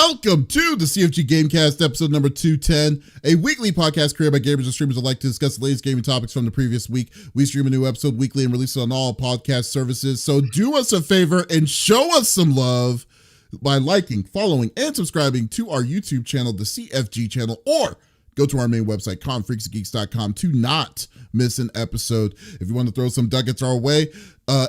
Welcome to the CFG Game Cast, episode number 210, a weekly podcast created by gamers and streamers that like to discuss the latest gaming topics from the previous week. We stream a new episode weekly and release it on all podcast services, so do us a favor and show us some love by liking, following, and subscribing to our YouTube channel, the CFG channel, or go to our main website, confreaksgeeks.com, to not miss an episode. If you want to throw some ducats our way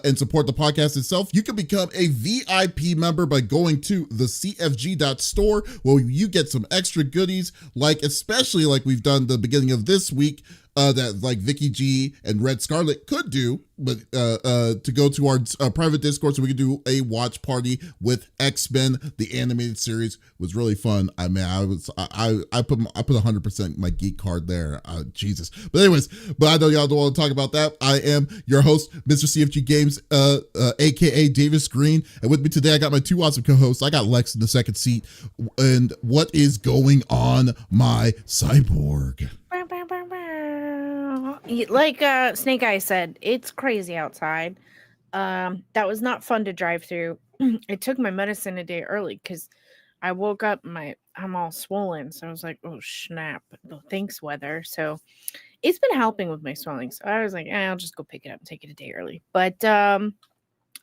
and support the podcast itself, you can become a VIP member by going to the CFG.store, where you get some extra goodies, especially like we've done the beginning of this week, that like Vicky G and Red Scarlet could do, but to go to our private Discord so we could do a watch party with X-Men. The animated series was really fun. I mean, I put 100% my geek card there. Jesus. But anyways, I know y'all don't want to talk about that. I am your host, Mr. CFG Games, aka Davis Green, and with me today I got my two awesome co-hosts. I got Lex in the second seat. And what is going on, my cyborg? Like Snake Eye said, it's crazy outside. That was not fun to drive through. I took my medicine a day early because I woke up, I'm all swollen. So I was like, oh snap. Well, thanks, weather. So it's been helping with my swelling. So I was like, I'll just go pick it up and take it a day early. But I've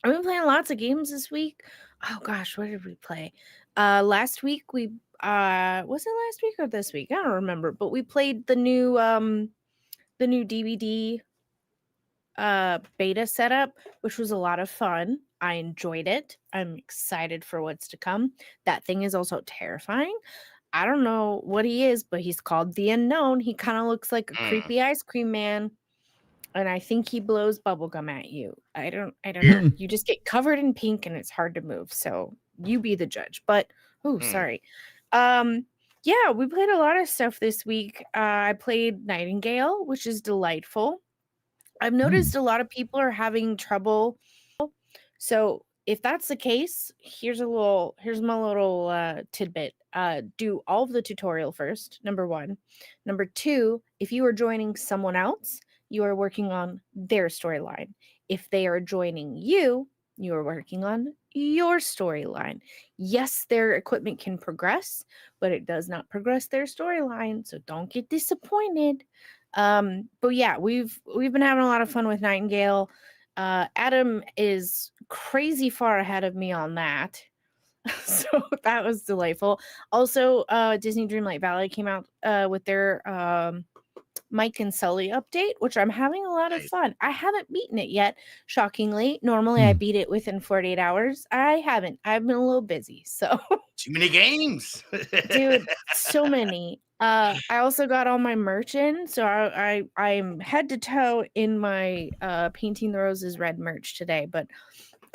been playing lots of games this week. Oh gosh, what did we play? Last week was it last week or this week? I don't remember. But we played the new DVD beta setup, which was a lot of fun. I enjoyed it. I'm excited for what's to come. That thing is also terrifying. I don't know what he is, but he's called the Unknown. He kind of looks like a creepy ice cream man, and I think he blows bubblegum at you. I don't know. You just get covered in pink and it's hard to move. So you be the judge. But sorry. Yeah, we played a lot of stuff this week. I played Nightingale, which is delightful. I've noticed a lot of people are having trouble. So if that's the case, here's my little tidbit. Do all of the tutorial first, number one. Number two, if you are joining someone else, you are working on their storyline. If they are joining you, you are working on your storyline. Yes, their equipment can progress, but it does not progress their storyline, so don't get disappointed. But yeah, we've been having a lot of fun with Nightingale. Adam is crazy far ahead of me on that. So that was delightful. Also, Disney Dreamlight Valley came out with their Mike and Sully update, which I'm having a lot of fun. I haven't beaten it yet, shockingly. Normally I beat it within 48 hours. I haven't. I've been a little busy. So too many games. Dude, so many. I also got all my merch in, so I'm head to toe in my Painting the Roses red merch today, but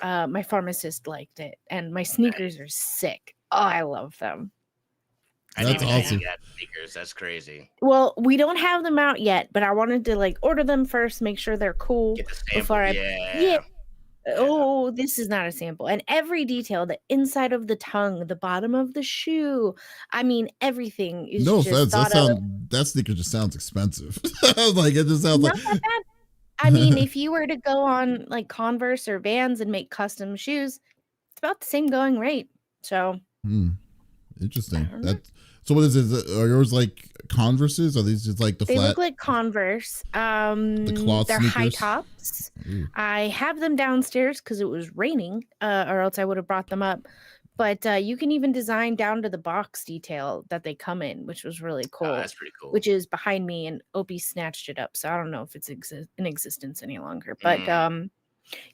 my pharmacist liked it, and my sneakers are sick. Oh, I love them. That's awesome. Sneakers. That's crazy. Well, we don't have them out yet, but I wanted to order them first, make sure they're cool before I. Oh, this is not a sample. And every detail, the inside of the tongue, the bottom of the shoe. I mean, everything is that sneaker just sounds expensive. It just sounds not that bad. I mean, if you were to go on Converse or Vans and make custom shoes, it's about the same going rate. So interesting. So what is it? Are yours Converses? Are these just the they flat? Look like Converse. The cloth they're sneakers? high tops. Ooh. I have them downstairs because it was raining, or else I would have brought them up. But you can even design down to the box detail that they come in, which was really cool. Oh, that's pretty cool. Which is behind me, and Opie snatched it up, so I don't know if it's in existence any longer. But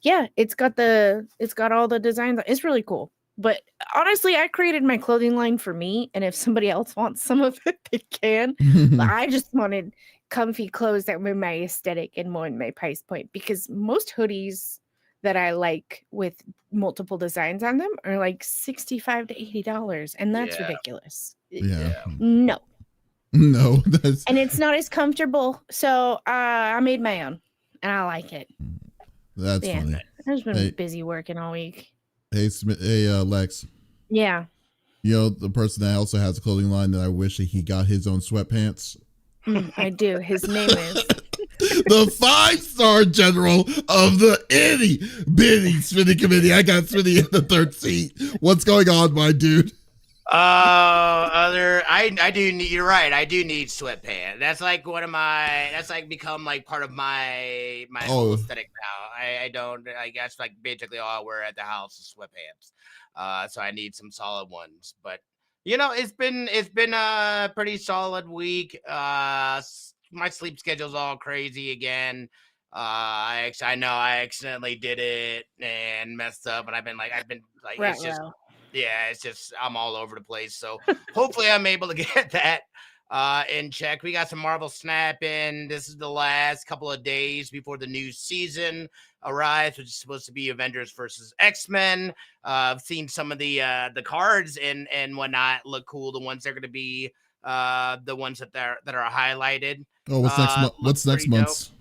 yeah, it's got all the designs. It's really cool. But honestly, I created my clothing line for me, and if somebody else wants some of it, they can. But I just wanted comfy clothes that were my aesthetic and more in my price point, because most hoodies that I like with multiple designs on them are $65 to $80, and that's ridiculous. Yeah. No. And it's not as comfortable, so I made my own, and I like it. That's funny. I've just been busy working all week. Hey, Lex. Yeah. You know the person that also has a clothing line that I wish that he got his own sweatpants? I do. His name is the 5-star general of the itty bitty Smitty committee. I got Smitty in the third seat. What's going on, my dude? I do need. You're right. I do need sweatpants. That's like one of my. That's like become like part of my whole Oh, aesthetic now. I don't. I guess like basically all I wear at the house is sweatpants. So I need some solid ones. But it's been a pretty solid week. My sleep schedule's all crazy again. I know I accidentally did it and messed up, and I've been like it's just. Well. Yeah, it's just I'm all over the place. So hopefully I'm able to get that in check. We got some Marvel Snap in. This is the last couple of days before the new season arrives, which is supposed to be Avengers versus X-Men. I've seen some of the cards and whatnot look cool. The ones that are going to be the ones that are highlighted. oh, what's next month? What's next month's?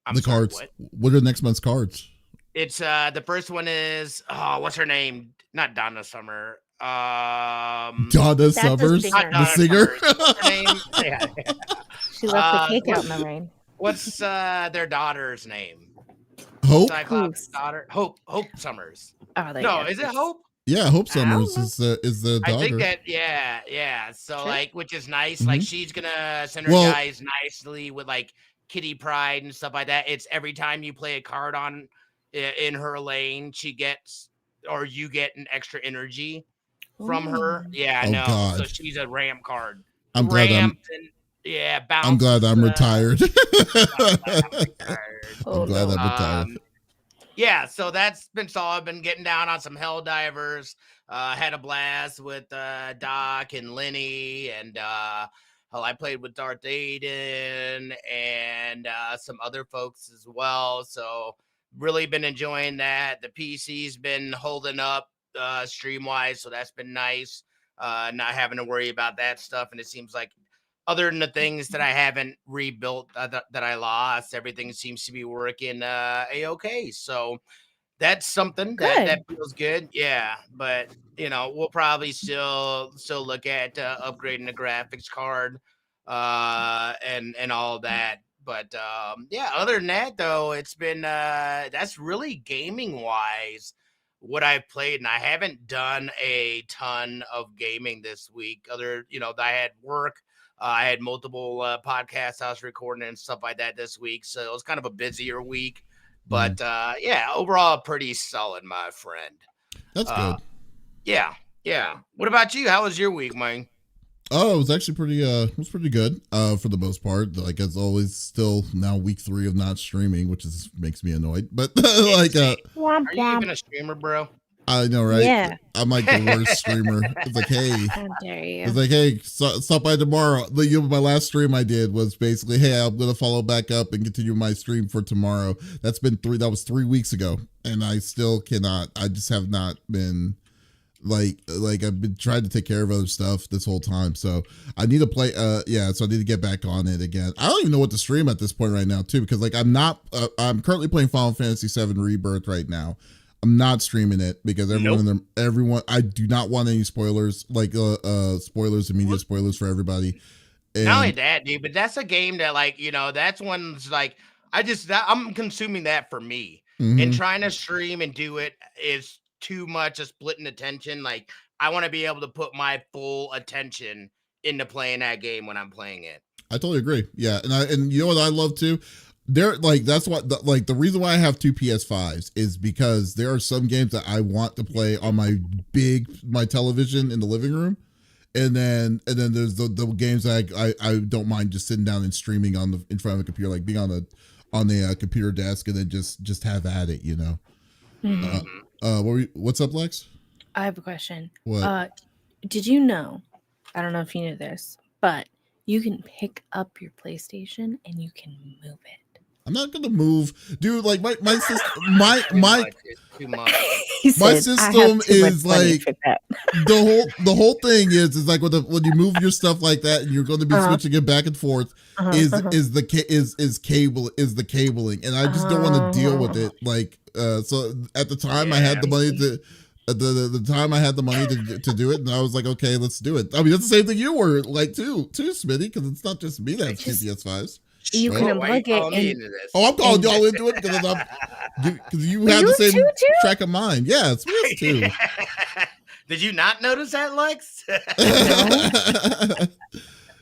I'm the sorry, cards. What? What are next month's cards? It's the first one is what's her name? Not Donna Summer. Donna Summers, Not the singer. What's her name? Yeah. She left the cake out in the rain. What's their daughter's name? Hope. Cyclops' daughter. Hope Summers. Oh, No, is it Hope? Yeah, Hope Summers is the daughter. I think that yeah. So Sure. like, which is nice. Mhm. Like she's gonna synergize nicely with like Kitty Pryde and stuff like that. It's every time you play a card in her lane, she gets or you get an extra energy from her. Yeah, I Oh, know. God. So she's a ramp card. I'm glad Bounce. I'm glad I'm retired. Oh, I'm glad no. I'm retired. Yeah, so that's been solid. I've been getting down on some Hell Divers. Had a blast with Doc and Lenny, and I played with Darth Aiden and some other folks as well. So really been enjoying that. The PC's been holding up stream wise, so that's been nice. Not having to worry about that stuff, and it seems like other than the things that I haven't rebuilt that I lost, everything seems to be working a-okay. So that's something that feels good. Yeah, but we'll probably still look at upgrading the graphics card and all that. But yeah, other than that though, it's been that's really gaming wise what I've played, and I haven't done a ton of gaming this week. I had work. I had multiple podcasts I was recording and stuff like that this week. So it was kind of a busier week. But yeah, overall, pretty solid, my friend. That's good. Yeah. What about you? How was your week, Mike? Oh, it was actually pretty good for the most part. Like as always, still now week 3 of not streaming, which makes me annoyed. But like, are you even a streamer, bro? I know, right? Yeah. I'm like the worst streamer. It's like, hey, How dare you? it's like, hey, stop by tomorrow. My last stream I did was basically, hey, I'm gonna follow back up and continue my stream for tomorrow. That was 3 weeks ago, and I still cannot. I just have not been. Like I've been trying to take care of other stuff this whole time, so I need to play. So I need to get back on it again. I don't even know what to stream at this point right now, too, because like I'm I'm currently playing Final Fantasy VII Rebirth right now. I'm not streaming it because everyone. I do not want any spoilers, like spoilers, immediate spoilers for everybody. And not only that, dude, but that's a game that that's one's like I'm consuming that for me, and trying to stream and do it is too much of splitting attention. Like I want to be able to put my full attention into playing that game when I'm playing it. I totally agree. Yeah, and you know what I love too? That's what the reason why I have 2 PS5s is because there are some games that I want to play on my television in the living room, and then there's the games that I don't mind just sitting down and streaming in front of a computer, like being on the computer desk and then just have at it, What's up, Lex? I have a question. What? Did you know? I don't know if you knew this, but you can pick up your PlayStation and you can move it. I'm not gonna move, dude. Like my system, my Too much. my system is like the whole thing is like when you move your stuff like that and you're going to be switching it back and forth is the cabling, and I just don't want to deal with it. Like so at the time I had the money to. The time I had the money to do it, and I was like, okay, let's do it. I mean, that's the same thing you were like too, Smitty, because it's not just me that's PS5s. You can unplug it. I'm calling y'all into it because you have the same track of mind. Yeah, it's me too. Did you not notice that, Lex?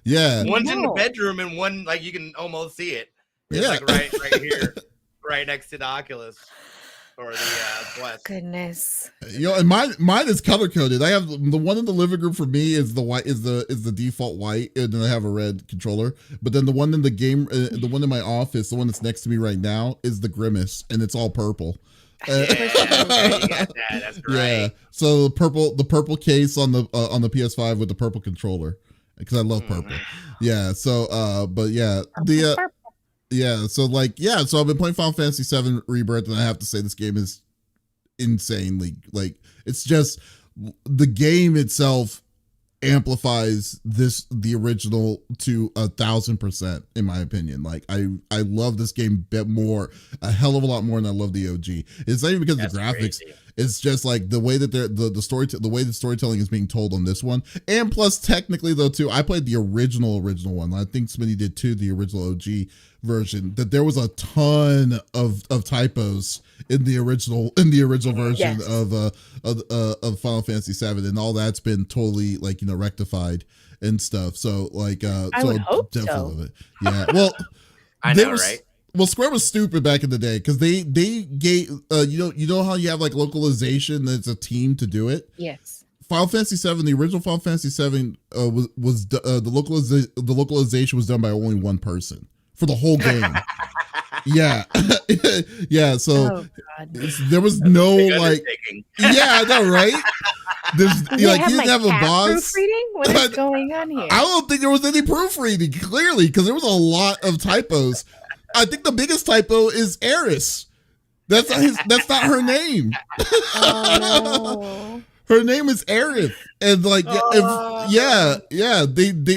Yeah. One's in the No. bedroom and one, like, you can almost see it. It's Yeah. like right here, right next to the Oculus or the Quest. Goodness. You know, and mine is color coded. I have the one in the living room for me is the white is the default white, and then I have a red controller. But then the one in the game, the one in my office, the one that's next to me right now, is the Grimace, and it's all purple. Yeah, you got that. That's right. Yeah. So the purple case on the PS5 with the purple controller, because I love purple. Yeah. So but yeah, yeah. So like so I've been playing Final Fantasy VII Rebirth, and I have to say this game is insanely, like, it's just the game itself amplifies the original to 1,000%, in my opinion. Like I love this game a hell of a lot more than I love the OG. It's not even because of the graphics. Crazy. It's just like the way that the way the storytelling is being told on this one, and plus technically though too, I played the original one. I think Smitty did too, the original OG version. That there was a ton of typos in the original version of Final Fantasy VII, and all that's been totally, like, you know, rectified and stuff. So like I would hope definitely so. love it. Yeah. Well, I know, right? Well, Square was stupid back in the day because they gave you know how you have like localization that's a team to do it. Yes. Final Fantasy VII, the original Final Fantasy VII was the localization was done by only one person for the whole game. Yeah, yeah. So Oh God. there was no like, yeah, I know, right? There's You like have he didn't have a boss. Proofreading? What is going on here? I don't think there was any proofreading, clearly, because there was a lot of typos. I think the biggest typo is Eris. That's not her name. Oh, Her name is Aerith, and like, they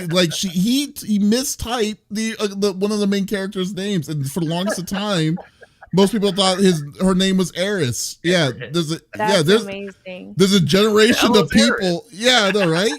like he mistyped the one of the main characters' names, and for the longest of time, most people thought her name was Eris. Yeah, there's amazing. There's a generation of people. Eris? Yeah, I know, right?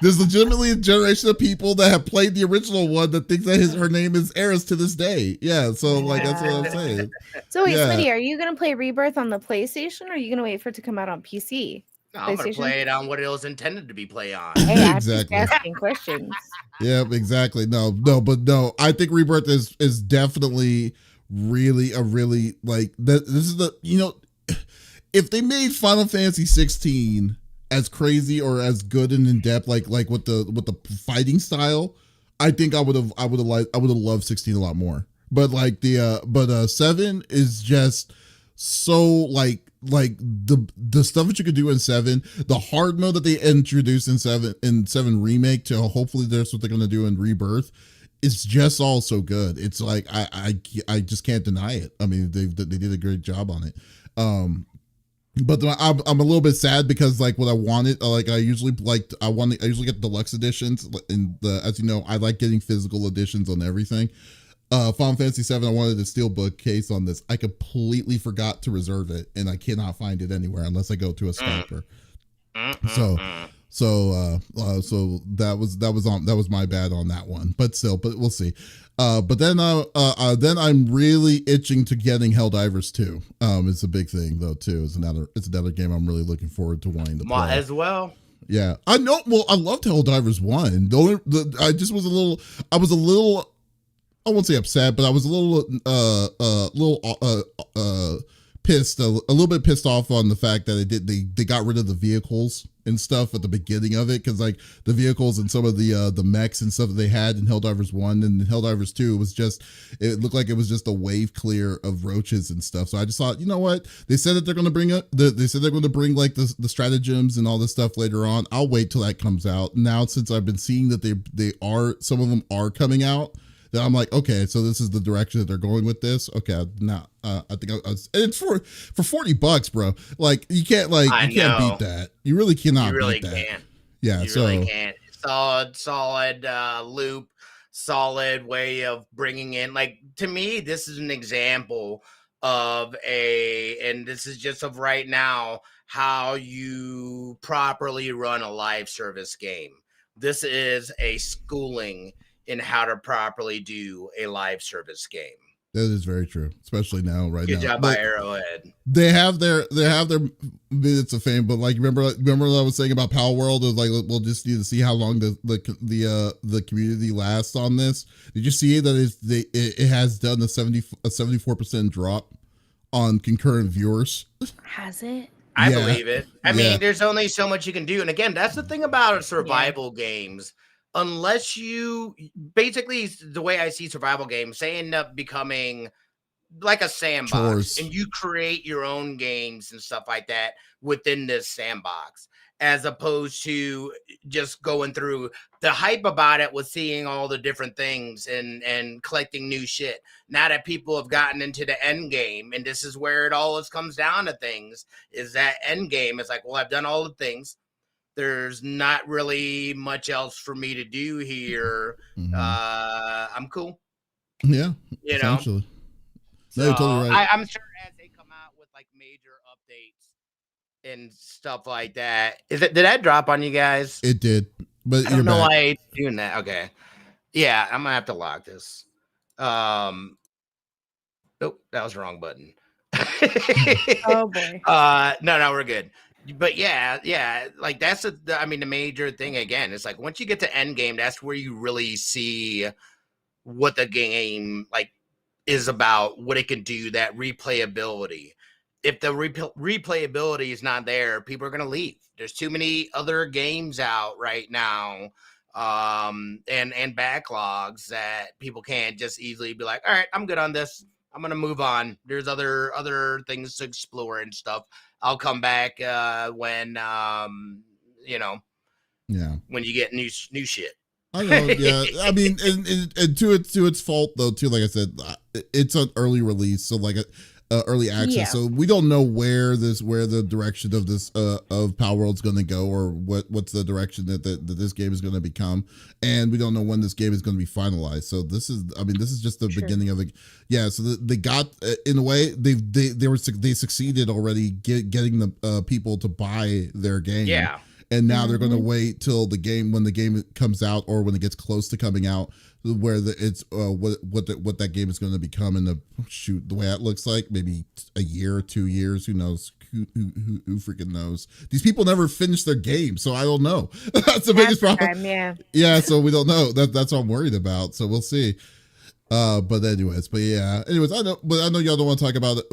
There's legitimately a generation of people that have played the original one that thinks that her name is Eris to this day. Yeah, so like that's what I'm saying. So wait, Yeah. Smitty, are you gonna play Rebirth on the PlayStation, or are you gonna wait for it to come out on PC? No, I'm gonna PlayStation? play it on what it was intended to be played on. Hey, I'm Exactly. just asking questions. Yep, exactly. No. I think Rebirth is definitely really like that. This is the, you know, if they made Final Fantasy 16 as crazy or as good and in depth, like with the fighting style, I think I would have loved 16 a lot more. But like 7 is just so like the stuff that you could do in 7, the hard mode that they introduced in 7 remake to hopefully that's what they're gonna do in Rebirth. It's just all so good. It's like I just can't deny it. I mean, they did a great job on it. But I'm a little bit sad because like what I wanted, like I usually get deluxe editions, and as you know, I like getting physical editions on everything. Final Fantasy 7, I wanted a steelbook case on this. I completely forgot to reserve it, and I cannot find it anywhere unless I go to a scalper. So that was my bad on that one. But we'll see. But then I'm really itching to getting Helldivers 2. It's a big thing though too. It's another game I'm really looking forward to wanting to play. Might as well. Yeah, I know. Well, I loved Helldivers 1. I just was a little. I won't say upset, but I was a little pissed, a little bit pissed off on the fact that they got rid of the vehicles and stuff at the beginning of it, because like the vehicles and some of the mechs and stuff that they had in Helldivers 1 and Helldivers 2 it looked like it was just a wave clear of roaches and stuff. So I just thought, you know what, they said that they're going to bring like the stratagems and all this stuff later on. I'll wait till that comes out. Now since I've been seeing that some of them are coming out, that I'm like, okay, so this is the direction that they're going with this. Okay, now I think it's for $40, bro. Like you can't beat that. You really cannot. You really beat that. can't. Yeah, you really can't. Solid loop, solid way of bringing in. Like to me, this is an example of and this is just of right now how you properly run a live service game. This is a schooling in how to properly do a live service game. That is very true, especially now, right Good now. job by Arrowhead. They have their minutes of fame, but like remember what I was saying about Power World is like we'll just need to see how long the community lasts on this. Did you see that it has done a 74% drop on concurrent viewers? Has it? I Yeah. believe it. I mean, there's only so much you can do, and again, that's the thing about survival games. Unless you basically, the way I see survival games, they end up becoming like a sandbox, Chores. and you create your own games and stuff like that within this sandbox, as opposed to just going through. The hype about it was seeing all the different things and collecting new shit. Now that people have gotten into the end game, and this is where it always comes down to things, is that end game is like, well, I've done all the things. There's not really much else for me to do here. Mm-hmm. I'm cool. Yeah, you essentially. know. No, you're totally right. I'm sure as they come out with like major updates and stuff like that. Did that drop on you guys? It did, but I don't know why it's doing that. Okay, yeah, I'm gonna have to lock this. Nope, that was the wrong button. Oh boy. No, we're good. But yeah, like that's the major thing again. It's like once you get to end game, that's where you really see what the game like is about, what it can do, that replayability. If the replayability is not there, people are going to leave. There's too many other games out right now, and backlogs that people can't just easily be like, all right, I'm good on this. I'm going to move on. There's other things to explore and stuff. I'll come back when when you get new shit. I know, yeah. I mean, and to its fault though, too. Like I said, it's an early release, so like early access. Yeah. So we don't know where the direction of this of Power World's going to go, or what's the direction that this game is going to become, and we don't know when this game is going to be finalized. So this is just the beginning of it. Yeah. So they got in a way they succeeded already getting the people to buy their game. Yeah. And now they're going to wait till when the game comes out, or when it gets close to coming out, where it's what that game is going to become. And the way it looks like, maybe a year or 2 years, who knows? Who freaking knows? These people never finish their game, so I don't know. That's the biggest problem. Yeah, so we don't know. That's what I'm worried about. So we'll see. But I know y'all don't want to talk about it,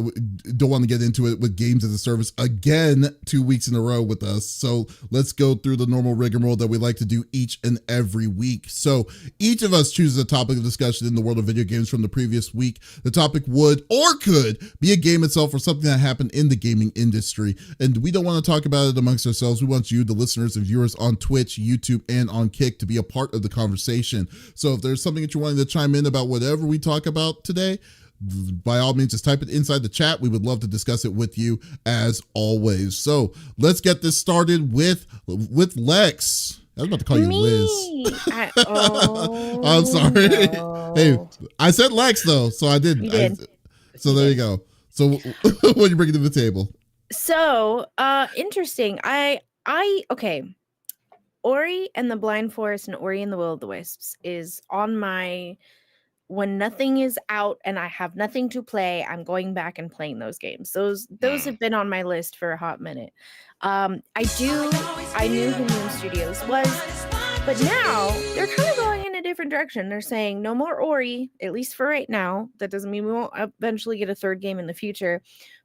don't want to get into it with games as a service again 2 weeks in a row with us. So let's go through the normal rigmarole that we like to do each and every week. So each of us chooses a topic of discussion in the world of video games from the previous week. The topic would or could be a game itself or something that happened in the gaming industry. And we don't want to talk about it amongst ourselves. We want you, the listeners and viewers on Twitch, YouTube, and on Kick, to be a part of the conversation. So if there's something that you're wanting to chime in about, whatever we talk about today, by all means, just type it inside the chat. We would love to discuss it with you as always. So let's get this started with Lex. I was about to call you Liz. I'm sorry. No. Hey, I said Lex though, so I did. You did. So there you go. So what are you bringing to the table? So interesting. Okay. Ori and the Blind Forest and Ori and the Will of the Wisps is on my, when nothing is out and I have nothing to play, I'm going back and playing those games. Those have been on my list for a hot minute. I knew who Moon Studios was, but now they're kind of going in a different direction. They're saying no more Ori, at least for right now. That doesn't mean we won't eventually get a third game in the future.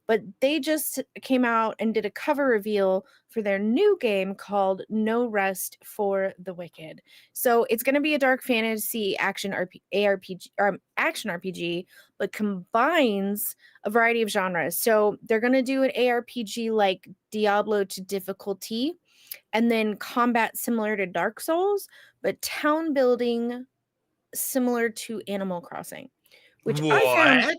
But they just came out and did a cover reveal for their new game called No Rest for the Wicked. So it's going to be a dark fantasy action RPG, but combines a variety of genres. So they're going to do an ARPG like Diablo to difficulty, and then combat similar to Dark Souls, but town building similar to Animal Crossing. Which what? I found,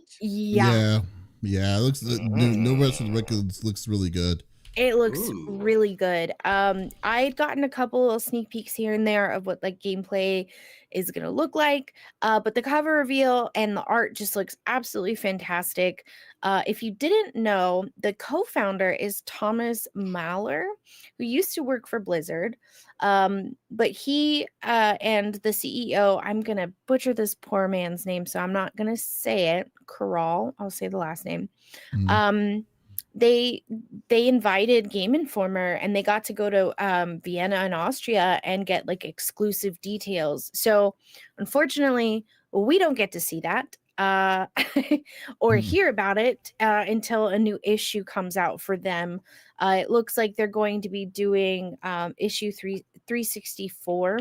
Yeah, it looks No Rest for the Wicked looks really good. It looks Ooh. really good. I'd gotten a couple of sneak peeks here and there of what like gameplay is gonna look like. But the cover reveal and the art just looks absolutely fantastic. If you didn't know, the co-founder is Thomas Mahler, who used to work for Blizzard. But he and the CEO, I'm gonna butcher this poor man's name, so I'm not gonna say it. Corral, I'll say the last name. Mhm. They invited Game Informer and they got to go to Vienna and Austria and get like exclusive details. So unfortunately, we don't get to see that or Mhm. hear about it until a new issue comes out for them. It looks like they're going to be doing issue 364,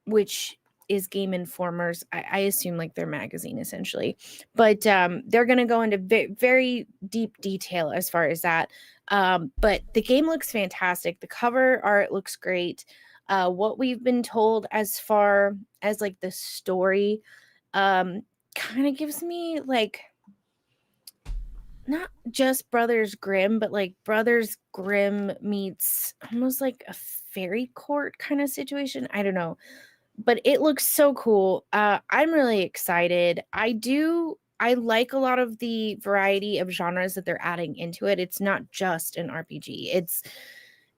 which is Game Informer's, I assume like their magazine essentially, but they're going to go into very deep detail as far as that. But the game looks fantastic. The cover art looks great. What we've been told as far as like the story kind of gives me like not just Brothers Grimm, but like Brothers Grimm meets almost like a fairy court kind of situation. I don't know, but it looks so cool. I'm really excited. I like a lot of the variety of genres that they're adding into it. It's not just an RPG.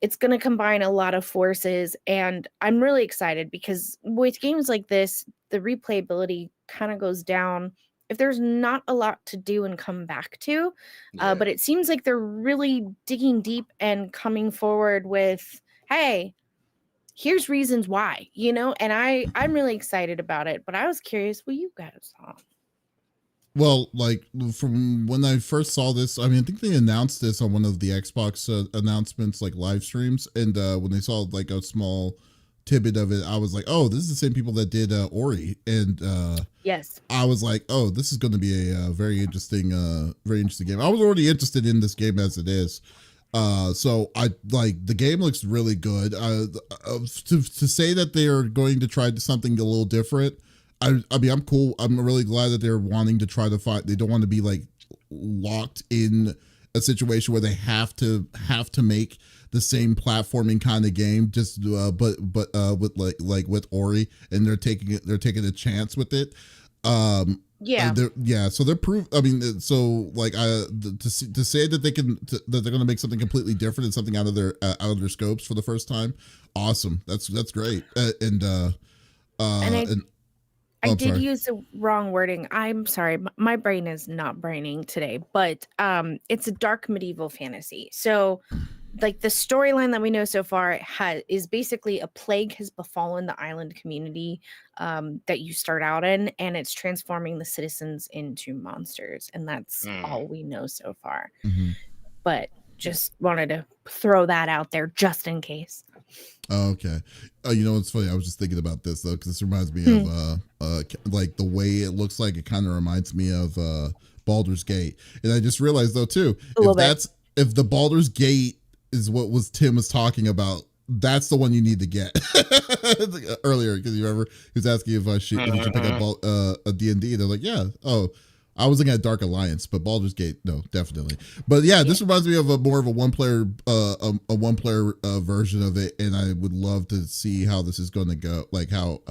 It's going to combine a lot of forces, and I'm really excited because with games like this, the replayability kind of goes down if there's not a lot to do and come back to. But it seems like they're really digging deep and coming forward with, hey, here's reasons why, and I'm really excited about it, but I was curious what you guys thought. Well, like from when I first saw this, I mean, I think they announced this on one of the Xbox announcements, like live streams, and when they saw like a small tidbit of it, I was like, oh, this is the same people that did Ori, and Yes, I was like, oh, this is going to be a very interesting game. I was already interested in this game as it is. So I like the game looks really good. To say that they are going to try something a little different, I mean, I'm cool. I'm really glad that they're wanting to try to find. They don't want to be like locked in a situation where they have to make the same platforming kind of game. Just but with like with Ori, and they're taking a chance with it. yeah, So they're proof. I mean, so like to say that that they're going to make something completely different and something out of their scopes for the first time. Awesome. That's great. And I I'm did sorry. use the wrong wording. I'm sorry. My brain is not braining today, but it's a dark medieval fantasy. So like the storyline that we know so far is basically a plague has befallen the island community that you start out in, and it's transforming the citizens into monsters, and that's all we know so far. Mm-hmm. But just wanted to throw that out there just in case. Oh, okay. You know, it's funny. I was just thinking about this though, because this reminds me of like the way it looks like. It kind of reminds me of Baldur's Gate, and I just realized though too, if the Baldur's Gate is what Tim was talking about, that's the one you need to get earlier, because you remember he was asking if I should pick up a D&D. They're like, yeah. Oh, I was looking at Dark Alliance, but Baldur's Gate, no, definitely. But yeah, this reminds me of more of a one player version of it, and I would love to see how this is going to go. How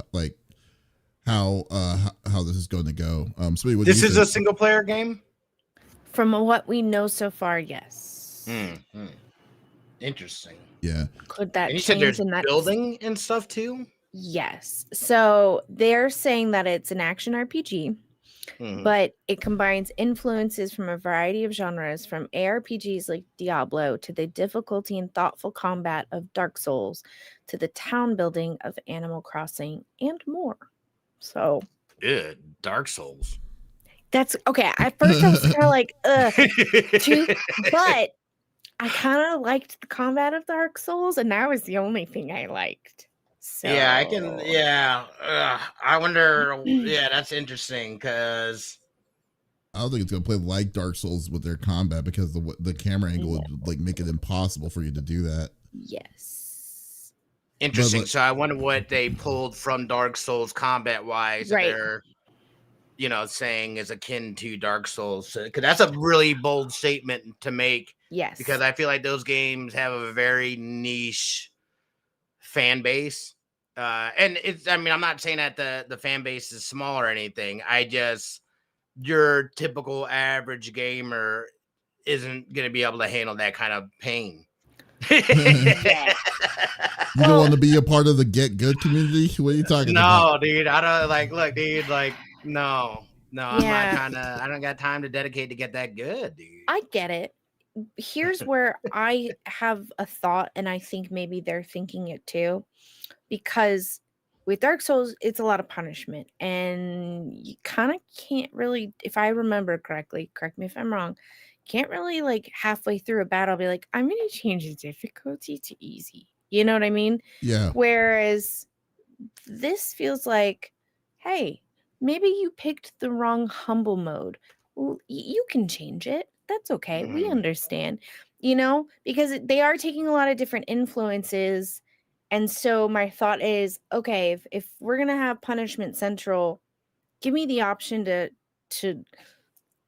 this is going to go. Smitty, what this do you is think? a single player game. From what we know so far, yes. Interesting. Yeah. Could that And you change said there's in that building and stuff too? Yes. So they're saying that it's an action RPG, but it combines influences from a variety of genres, from ARPGs like Diablo to the difficulty and thoughtful combat of Dark Souls to the town building of Animal Crossing and more. So good. Dark Souls. That's okay. At first I was kind of like, but I kind of liked the combat of Dark Souls, and that was the only thing I liked. So yeah, I can. Yeah, I wonder. Yeah, that's interesting because I don't think it's gonna play like Dark Souls with their combat, because the camera angle would like make it impossible for you to do that. Yes. Interesting. So I wonder what they pulled from Dark Souls combat wise. Right. saying is akin to Dark Souls, because that's a really bold statement to make. Yes. Because I feel like those games have a very niche fan base. And I'm not saying that the fan base is small or anything. Your typical average gamer isn't going to be able to handle that kind of pain. Yeah. You don't want to be a part of the Get Good community? What are you talking about? No, dude. I don't look, dude, no. Yeah. I don't got time to dedicate to get that good, dude. I get it. Here's where I have a thought, and I think maybe they're thinking it too, because with Dark Souls, it's a lot of punishment, and you kind of can't really, if I remember correctly, correct me if I'm wrong, can't really like halfway through a battle be like, I'm going to change the difficulty to easy. You know what I mean? Yeah. Whereas this feels like, hey, maybe you picked the wrong humble mode. Well, you can change it. That's okay. We understand, because they are taking a lot of different influences. And so my thought is, okay, if we're going to have Punishment Central, give me the option to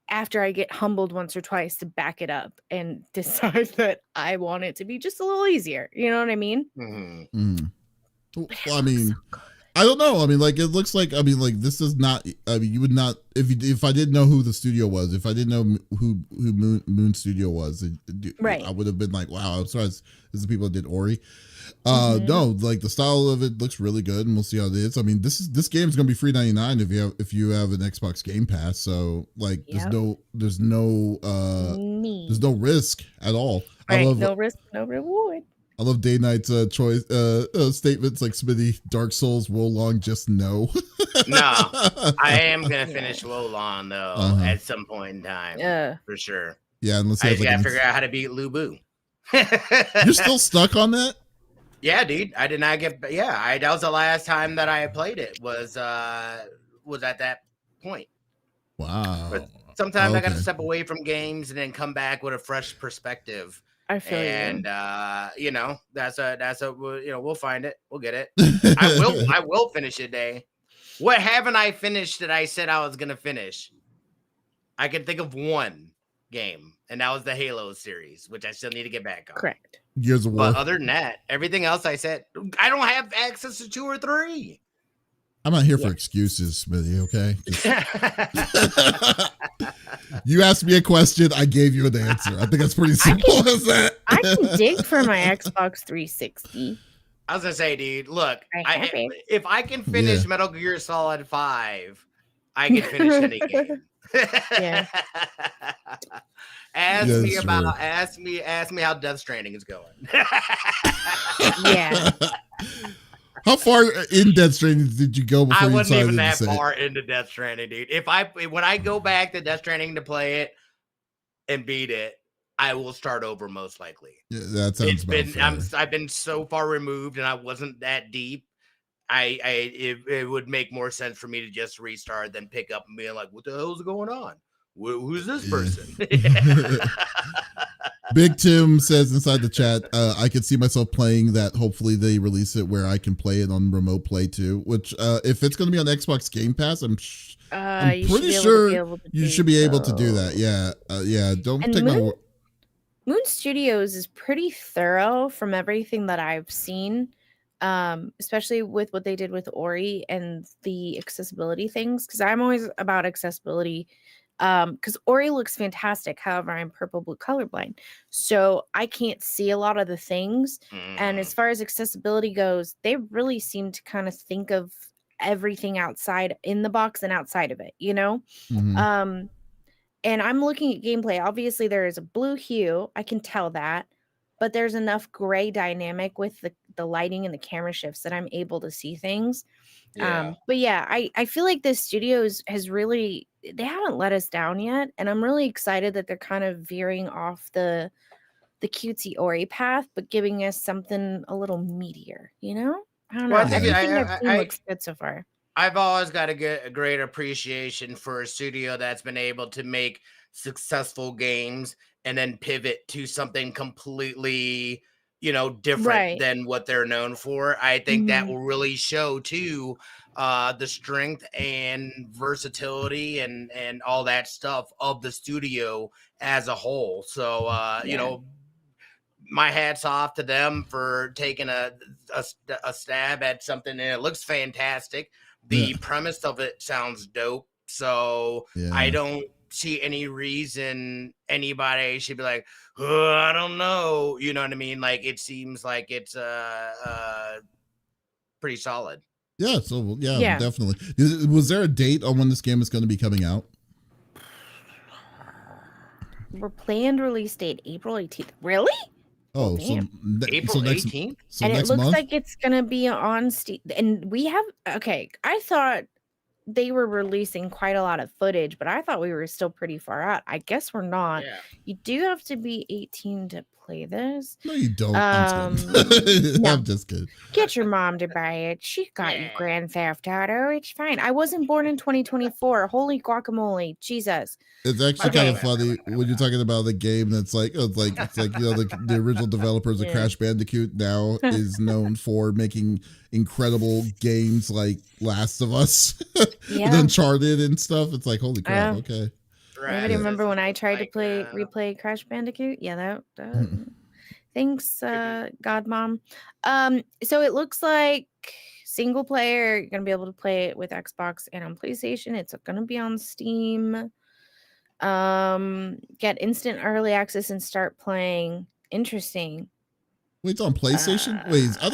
after I get humbled once or twice, to back it up and decide that I want it to be just a little easier. You know what I mean? Well, I mean, I don't know. I mean, like, it looks like, this is not, you would not, if I didn't know who the studio was, if I didn't know who Moon Studio was, right, I would have been like, wow, I'm sorry, this is the people that did Ori. No, like, the style of it looks really good, and we'll see how it is. I mean, this game is going to be free $99 if you have an Xbox Game Pass. So, like, there's no risk at all. Right, no risk, no reward. I love Day Knight's choice statements like Smitty, Dark Souls, Wolong, just no. No, I am gonna finish Wolong though at some point in time, for sure. Yeah, unless I gotta figure out how to beat Lu Bu. You're still stuck on that? Yeah, dude. I did not get. Yeah, that was the last time that I played it. Was at that point. Wow. But sometimes I got to step away from games and then come back with a fresh perspective. I feel you. And that's a we'll find it. We'll get it. I will finish it, Day. What haven't I finished that I said I was gonna finish? I can think of one game, and that was the Halo series, which I still need to get back on. Correct. Gears of War. But other than that, everything else I said, I don't have access to 2 or 3. I'm not here for excuses, Smitty, okay? You asked me a question, I gave you an answer. I think that's pretty simple as that. I can dig for my Xbox 360. I was going to say, dude, look, if I can finish Metal Gear Solid 5, I can finish any game. Yeah. Ask me how Death Stranding is going. Yeah. How far in Death Stranding did you go before I you wasn't even that say far into Death Stranding, dude. When I go back to Death Stranding to play it and beat it, I will start over most likely. Yeah, that sounds fair. I've been so far removed and I wasn't that deep. It would make more sense for me to just restart than pick up and be like, what the hell's going on? Who's this person? Big Tim says inside the chat, I could see myself playing that. Hopefully they release it where I can play it on remote play too, which if it's going to be on Xbox Game Pass, I'm pretty sure you should be able to do that. Yeah. Don't take my word. Moon Studios is pretty thorough from everything that I've seen, especially with what they did with Ori and the accessibility things, because I'm always about accessibility. Because Ori looks fantastic. However, I'm purple blue colorblind, so I can't see a lot of the things. And as far as accessibility goes, they really seem to kind of think of everything outside in the box and outside of it, and I'm looking at gameplay. Obviously, there is a blue hue. I can tell that, but there's enough gray dynamic with the lighting and the camera shifts that I'm able to see things. Yeah. But yeah, I feel like this studio has really, they haven't let us down yet, and I'm really excited that they're kind of veering off the cutesy Ori path, but giving us something a little meatier. I don't know. Everything I've seen looks good so far. I've always got a great appreciation for a studio that's been able to make successful games and then pivot to something completely different Right. than what they're known for. I think that Mhm. will really show too the strength and versatility and all that stuff of the studio as a whole. So Yeah. my hat's off to them for taking a stab at something, and it looks fantastic. Yeah. The premise of it sounds dope. So I Yeah. don't see any reason anybody should be like, oh, I don't know. You know what I mean? Like, it seems like it's pretty solid. Yeah. So yeah, Yeah. definitely. Was there a date on when this game is going to be coming out? We're planned release date April 18th. Really? Oh, Well, so damn. April next 18th? so And it next looks month. like it's gonna be on Steam. And we have I thought they were releasing quite a lot of footage, but I thought we were still pretty far out. I guess we're not. Yeah. You do have to be 18 to play this. No, you don't. I'm just kidding. No. I'm just kidding. Get your mom to buy it. She got you Yeah. Grand Theft Auto. It's fine. I wasn't born in 2024. Holy guacamole. Jesus. It's actually Okay. kind of funny when you're talking about the game that's like it's like the original developers of Yeah. Crash Bandicoot now is known for making incredible games like Last of Us and Yeah. Uncharted and stuff. It's like holy crap. Yeah. Okay. Anybody remember when I tried Like, to replay Crash Bandicoot? Yeah, that thanks, God Mom. So it looks like single player, you're gonna be able to play it with Xbox and on PlayStation. It's gonna be on Steam. Get instant early access and start playing. Interesting. Wait, it's on PlayStation? Wait, I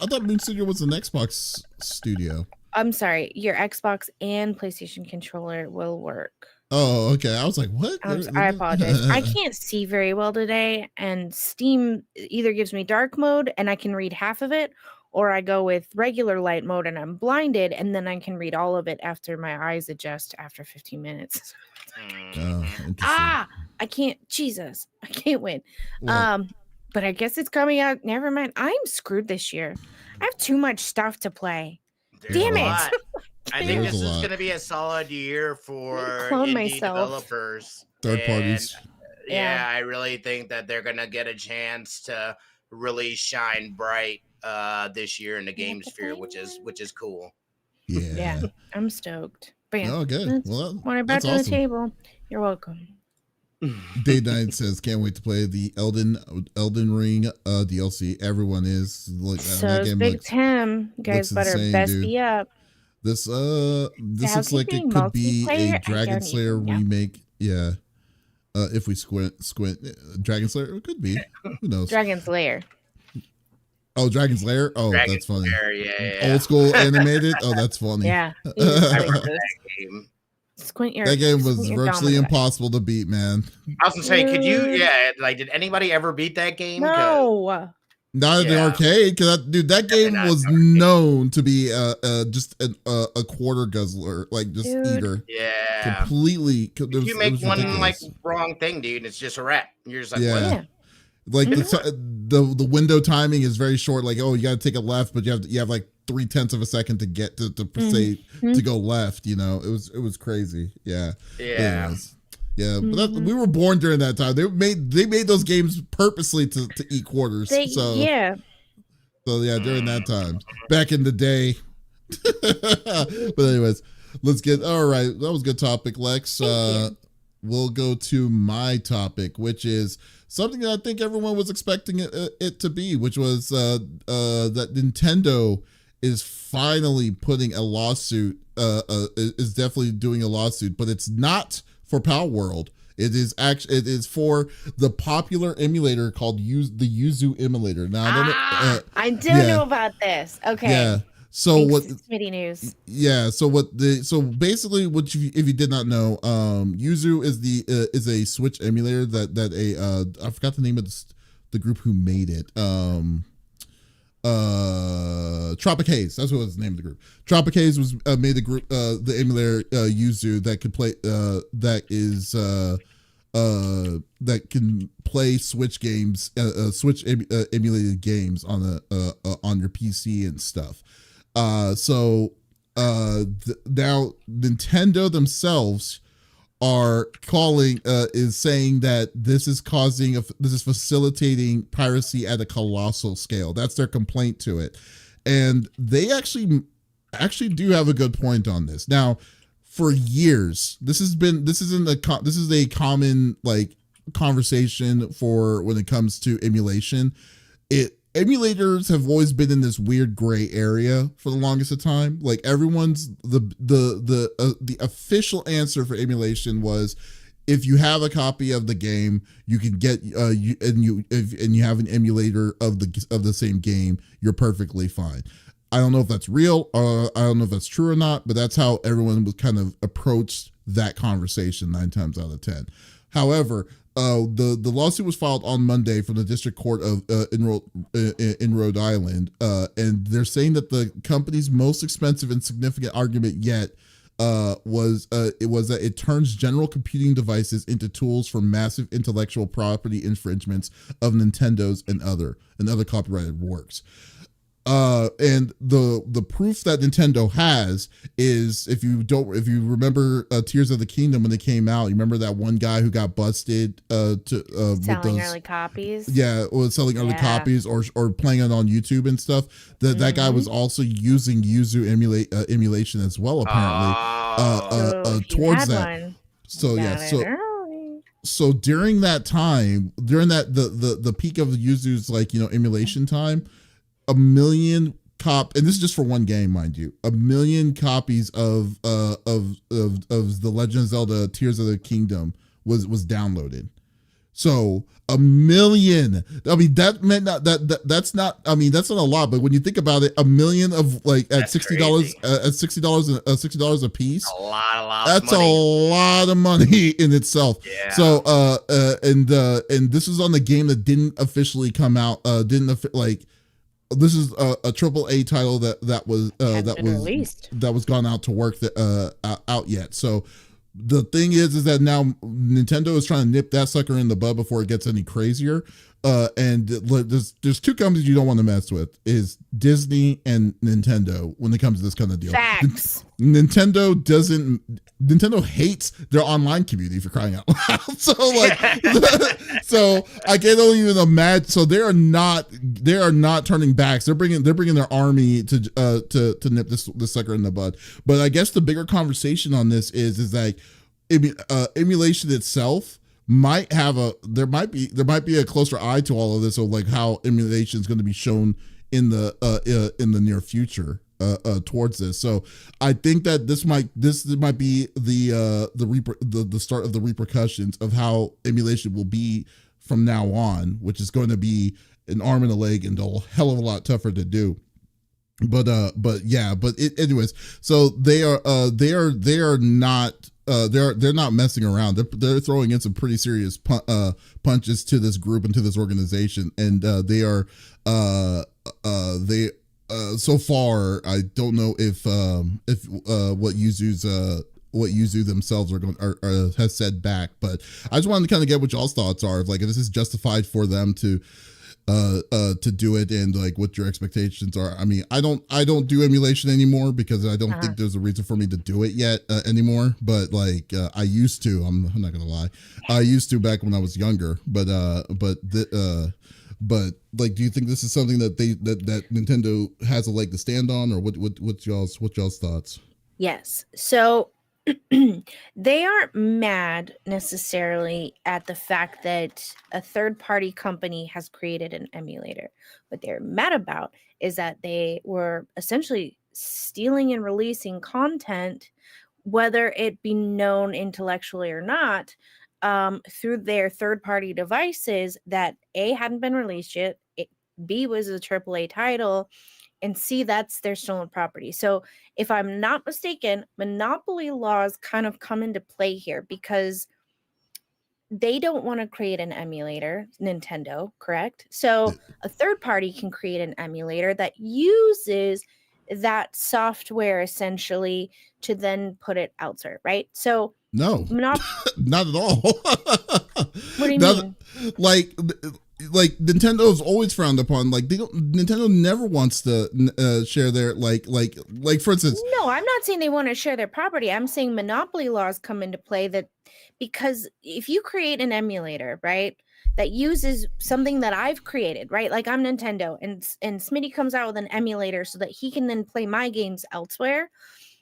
thought Moon Studio was an Xbox studio. I'm sorry, your Xbox and PlayStation controller will work. Oh, okay. I was like, what? I apologize. I can't see very well today, and Steam either gives me dark mode and I can read half of it, or I go with regular light mode and I'm blinded, and then I can read all of it after my eyes adjust after 15 minutes. Oh, I can't. Jesus, I can't win. Well, But I guess it's coming out. Never mind. I'm screwed this year. I have too much stuff to play. Damn a it. lot. I think There's this a is lot. going to be a solid year for Clone indie myself. developers. third And, parties. Yeah, I really think that they're going to get a chance to really shine bright this year in the game sphere, which is cool. Yeah. I'm stoked. But yeah, Okay. that's Well, what I brought that's to awesome. the table. You're welcome. Day 9 says, can't wait to play the Elden Ring DLC. Everyone is like So that is game Big looks, Tim. You guys looks better insane, best dude. be up. This How's looks it like being it could be multiplayer? I a Dragon don't Slayer even know. remake. Yeah. If we squint Dragon Slayer, it could be. Who knows? Dragon's Lair. Oh, Dragon's Lair? Oh, Dragon that's funny. Slayer, yeah. Old school animated? Oh, that's funny. Yeah. I remember Jesus. that game. Squint your That game was squint your virtually domino. impossible to beat, man. I was gonna say, could you? Dude. Yeah, like, did anybody ever beat that game? 'Cause- No. Not in the Yeah. arcade, because that Definitely game not was in the arcade. known to be just a quarter guzzler, like just Dude. eater. Yeah. Completely. If you make one ridiculous. like wrong thing, dude, it's just a wrap. You're just like, Yeah. what? Yeah. Like the window timing is very short. Like, oh, you got to take a left, but you have like 0.3 of a second to get to say to go left. You know, it was crazy. Yeah. Yeah. Anyways. Yeah, but we were born during that time. They made those games purposely to eat quarters. So Yeah. during that time, back in the day. But anyways, let's get all right. That was a good topic, Lex. We'll go to my topic, which is something that I think everyone was expecting it to be, which was that Nintendo is finally putting a lawsuit. Is definitely doing a lawsuit, but it's not for Power World. It is for the popular emulator called the Yuzu emulator. Now I do yeah. know about this. Okay. Yeah. So Thanks what? to Smitty news. Yeah. So basically, if you did not know, Yuzu is a Switch emulator that I forgot the name of the group who made it. Tropic Haze, that's what was the name of the group. Tropic Haze was made the group the emulator Yuzu that could play that can play Switch games, Switch emulated games on your PC and stuff. Now Nintendo themselves are calling is saying that this is facilitating piracy at a colossal scale. That's their complaint to it, and they actually do have a good point on this. Now, for years, this is a common like conversation for when it comes to emulation. Emulators have always been in this weird gray area for the longest of time. Like everyone's the official answer for emulation was, if you have a copy of the game, you can get you have an emulator of the same game, you're perfectly fine. I don't know if that's real, or I don't know if that's true or not, but that's how everyone was kind of approached that conversation 9 times out of 10. However, the lawsuit was filed on Monday from the District Court of in Rhode Island, and they're saying that the company's most expensive and significant argument yet was that it turns general computing devices into tools for massive intellectual property infringements of Nintendo's and other copyrighted works. And the proof that Nintendo has is, if you remember Tears of the Kingdom when it came out, you remember that one guy who got busted selling early copies. Yeah, was selling early copies or playing it on YouTube and stuff. That guy was also using Yuzu emulation as well, apparently. Towards that. One. So during that time, the peak of Yuzu's emulation time, 1 million and this is just for one game, mind you, 1 million copies of the Legend of Zelda Tears of the Kingdom was downloaded. So 1 million. I mean, that meant that's not a lot, but when you think about it, 1 million of at $60 $60 a piece. A lot. That's a lot of money in itself. Yeah. So and this was on the game that didn't officially come out. This is a AAA title that was gone out to work out yet. So the thing is that now Nintendo is trying to nip that sucker in the bud before it gets any crazier. And there's 2 companies you don't want to mess with, is Disney and Nintendo when it comes to this kind of deal. Facts. Nintendo hates their online community, for crying out loud. So so I can't even imagine. So they are not turning backs. They're bringing their army to nip this sucker in the bud. But I guess the bigger conversation on this is like emulation itself might be a closer eye to all of this, of like how emulation is going to be shown in the near future towards this. So I think that this might be the start of the repercussions of how emulation will be from now on, which is going to be an arm and a leg and a hell of a lot tougher to do. Anyways, so they are not messing around. They're throwing in some pretty serious punches to this group and to this organization, and they so far, I don't know if what Yuzu themselves has said back, but I just wanted to kind of get what y'all's thoughts are, if this is justified for them to do it, and what your expectations are. I mean, I don't do emulation anymore because I don't think there's a reason for me to do it yet anymore. But I used to. I'm not gonna lie, I used to back when I was younger. But do you think this is something that that Nintendo has a leg to stand on, or what's y'all's thoughts? Yes. So they aren't mad necessarily at the fact that a third-party company has created an emulator. What they're mad about is that they were essentially stealing and releasing content, whether it be known intellectually or not, through their third-party devices that A, hadn't been released yet, B, was a AAA title, and C, that's their stolen property. So if I'm not mistaken, monopoly laws kind of come into play here because they don't want to create an emulator, Nintendo, correct? So a third party can create an emulator that uses that software essentially to then put it elsewhere, right? So no, not at all. What do you mean? like Nintendo's always frowned upon. Like Nintendo never wants to share their like for instance. No, I'm not saying they want to share their property. I'm saying monopoly laws come into play that because if you create an emulator, right, that uses something that I've created, right? Like I'm Nintendo and Smitty comes out with an emulator so that he can then play my games elsewhere.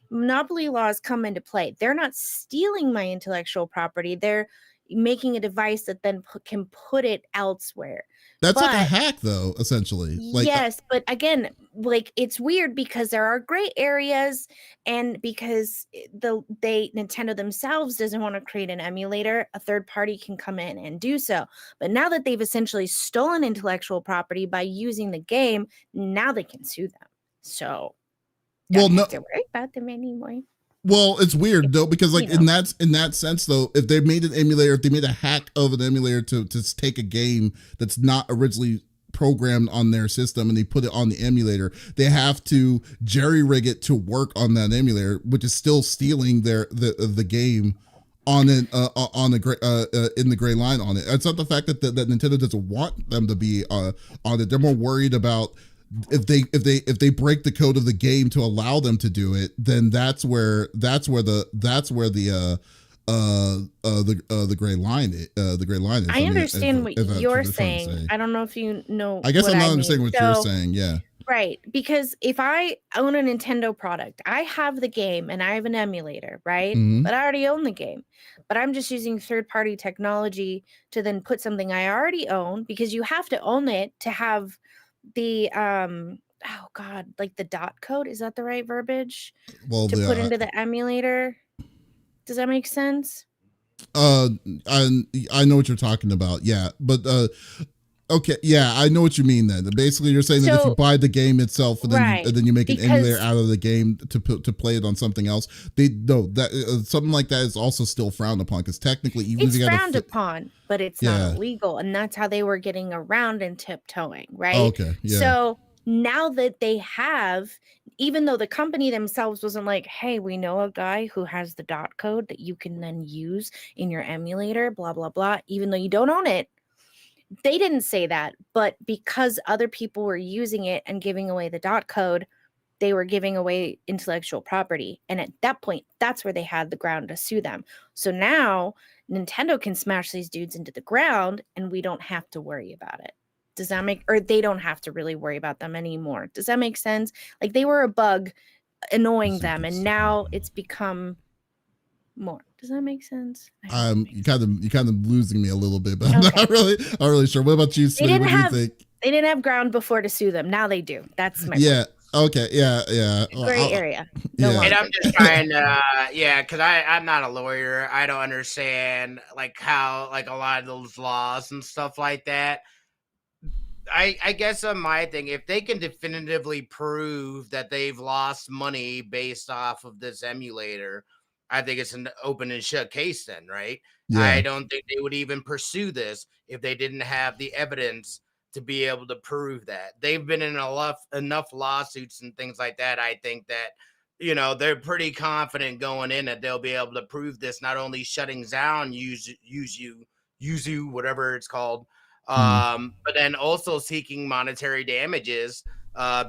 Monopoly laws come into play. They're not stealing my intellectual property. They're making a device that then can put it elsewhere. That's like a hack, though, essentially. Like, yes, but again, like it's weird because there are gray areas, and because Nintendo themselves doesn't want to create an emulator, a third party can come in and do so. But now that they've essentially stolen intellectual property by using the game, now they can sue them. So, don't have to worry about them anymore. Well, it's weird though, because like in that sense though, if they made an emulator, if they made a hack of an emulator to take a game that's not originally programmed on their system and they put it on the emulator, they have to jerry rig it to work on that emulator, which is still stealing the game on it in the gray line on it. It's not the fact that Nintendo doesn't want them to be on it. They're more worried about if they break the code of the game to allow them to do it, then that's where the gray line is. I understand what you're saying. I don't know if you know. I guess I'm not understanding what you're saying. Yeah. Right, because if I own a Nintendo product, I have the game and I have an emulator, right? Mm-hmm. But I already own the game. But I'm just using third-party technology to then put something I already own, because you have to own it to have the like the dot code. Is that the right verbiage? Well, to put into the emulator. Does that make sense? I know what you're talking about. Yeah, but okay, yeah, I know what you mean then. Basically, you're saying that if you buy the game itself and then you make an emulator out of the game to play it on something else, something like that is also still frowned upon, because technically, even it's frowned upon, but it's not illegal, and that's how they were getting around and tiptoeing, right? Okay, yeah. So now that they have, even though the company themselves wasn't like, hey, we know a guy who has the dot code that you can then use in your emulator, blah blah blah, even though you don't own it. They didn't say that, but because other people were using it and giving away the dot code, they were giving away intellectual property. And at that point, that's where they had the ground to sue them. So now Nintendo can smash these dudes into the ground and we don't have to worry about it. Does that make, or they don't have to really worry about them anymore. Does that make sense? Like they were a bug annoying them, and now it's become more. Does that make sense? You kind of losing me a little bit, but I'm not really sure. What about you, Smitty? What do you think? They didn't have ground before to sue them. Now they do. That's my point. Okay. Yeah. Gray area. And I'm just trying to, because I'm not a lawyer. I don't understand like how like a lot of those laws and stuff like that. I guess on my thing, if they can definitively prove that they've lost money based off of this emulator, I think it's an open and shut case then, right? Yeah. I don't think they would even pursue this if they didn't have the evidence to be able to prove that. They've been in enough lawsuits and things like that. I think that, they're pretty confident going in that they'll be able to prove this, not only shutting down Yuzu, whatever it's called, but then also seeking monetary damages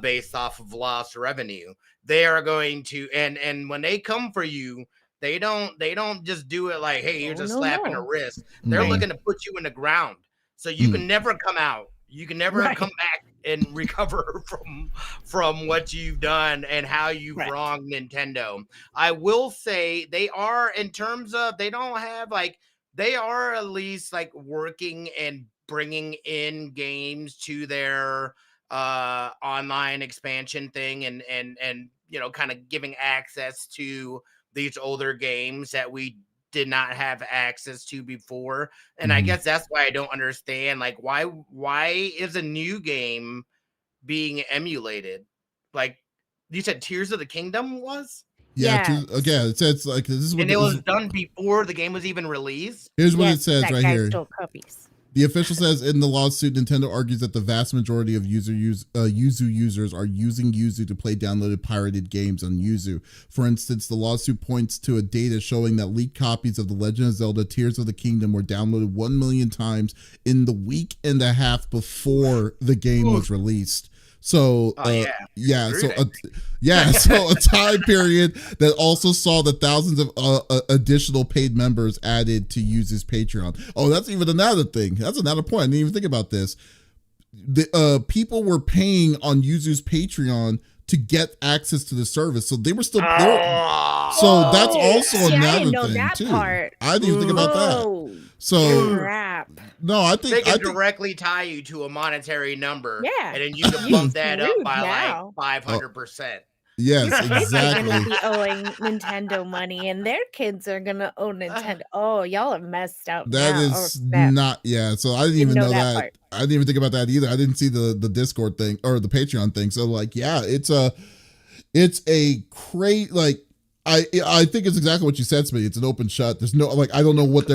based off of lost revenue. They are going to, and when they come for you, they don't just do it like, hey, here's a slap in the wrist. They're looking to put you in the ground, so you can never come out. You can never come back and recover from what you've done and how you've wronged Nintendo. I will say they are, in terms of, they don't have like, they are at least like working and bringing in games to their online expansion thing and kind of giving access to these older games that we did not have access to before. And I guess that's why I don't understand, like, why is a new game being emulated? Like you said, Tears of the Kingdom was? It says like this is what, and it was done before the game was even released. Here's what it says right here. Stole copies. The official says in the lawsuit, Nintendo argues that the vast majority of Yuzu users are using Yuzu to play downloaded pirated games on Yuzu. For instance, the lawsuit points to a data showing that leaked copies of The Legend of Zelda Tears of the Kingdom were downloaded 1 million times in the week and a half before the game was released. So, so a time period that also saw the thousands of additional paid members added to Yuzu's Patreon. Oh, that's even another thing. That's another point. I didn't even think about this. The people were paying on Yuzu's Patreon to get access to the service, so they were still. So that's also another thing too. I didn't even think about that. So crap. No, I think they can directly tie you to a monetary number. Yeah, and then you can bump that up by like 500%. Yes, Kids are exactly. gonna be owing Nintendo money, and their kids are gonna owe Nintendo. Oh, y'all have messed up. That is not. Yeah, so I didn't even know that. Part. I didn't even think about that either. I didn't see the Discord thing or the Patreon thing. So like, yeah, it's a great like. I think it's exactly what you said, Smitty. It's an open shut. There's no like I don't know what they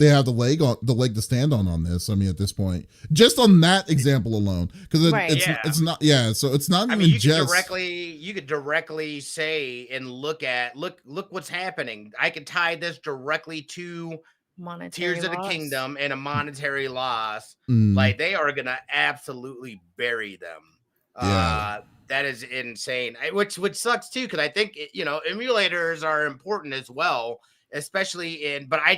have the leg to stand on this. I mean, at this point, just on that example alone, because it's not so it's not even just you could directly say and look what's happening. I could tie this directly to monetary Tears loss. of the Kingdom and a monetary loss. Like they are gonna absolutely bury them. Yeah. That is insane. Which sucks too, because I think emulators are important as well, especially but I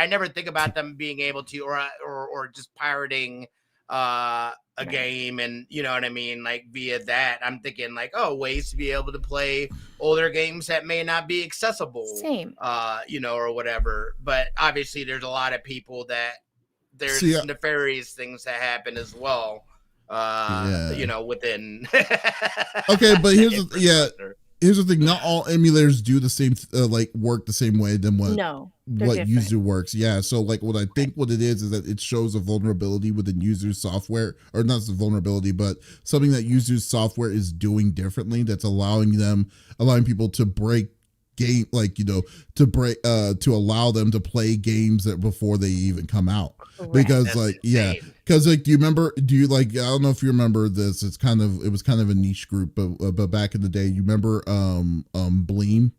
never think about them being able to or just pirating a game, and you know what I mean, like via that. I'm thinking like, ways to be able to play older games that may not be accessible. Same. Or whatever. But obviously there's a lot of people that there's nefarious things that happen as well. Within okay, but here's the thing, not all emulators do the same work the same way than what Yuzu works. So like what I think what it is that it shows a vulnerability within Yuzu's software, or not the vulnerability, but something that Yuzu's software is doing differently that's allowing people to break game, to allow them to play games that before they even come out. Correct. Because do you remember, I don't know if you remember this, it was kind of a niche group, but back in the day, you remember Bleem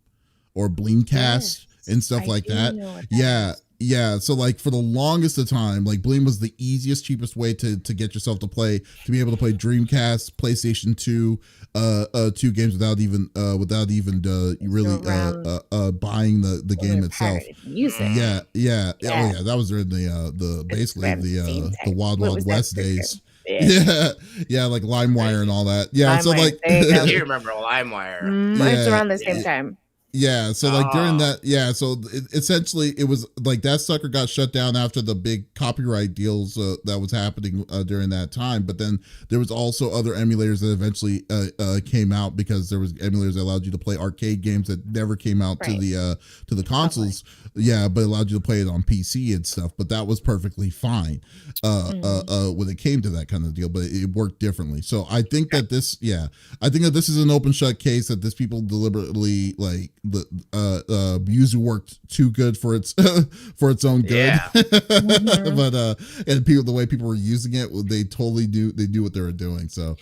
or Bleemcast and stuff like that? Yeah, so like for the longest of time, like Bleem was the easiest, cheapest way to get yourself to be able to play Dreamcast, PlayStation 2, 2 games without even really buying the game itself. Yeah. Oh yeah, that was during the basically the Wild West days. Yeah, like LimeWire and all that. Yeah, so like you remember LimeWire? It's around the same time. Yeah, so like during that, essentially it was like that sucker got shut down after the big copyright deals that was happening during that time. But then there was also other emulators that eventually came out, because there was emulators that allowed you to play arcade games that never came out to the consoles. Yeah, but allowed you to play it on PC and stuff. But that was perfectly fine when it came to that kind of deal. But it worked differently. So I think that this is an open shut case, that this people deliberately like. Yuzu worked too good for its own good. But and the way people were using it, they totally knew what they were doing. So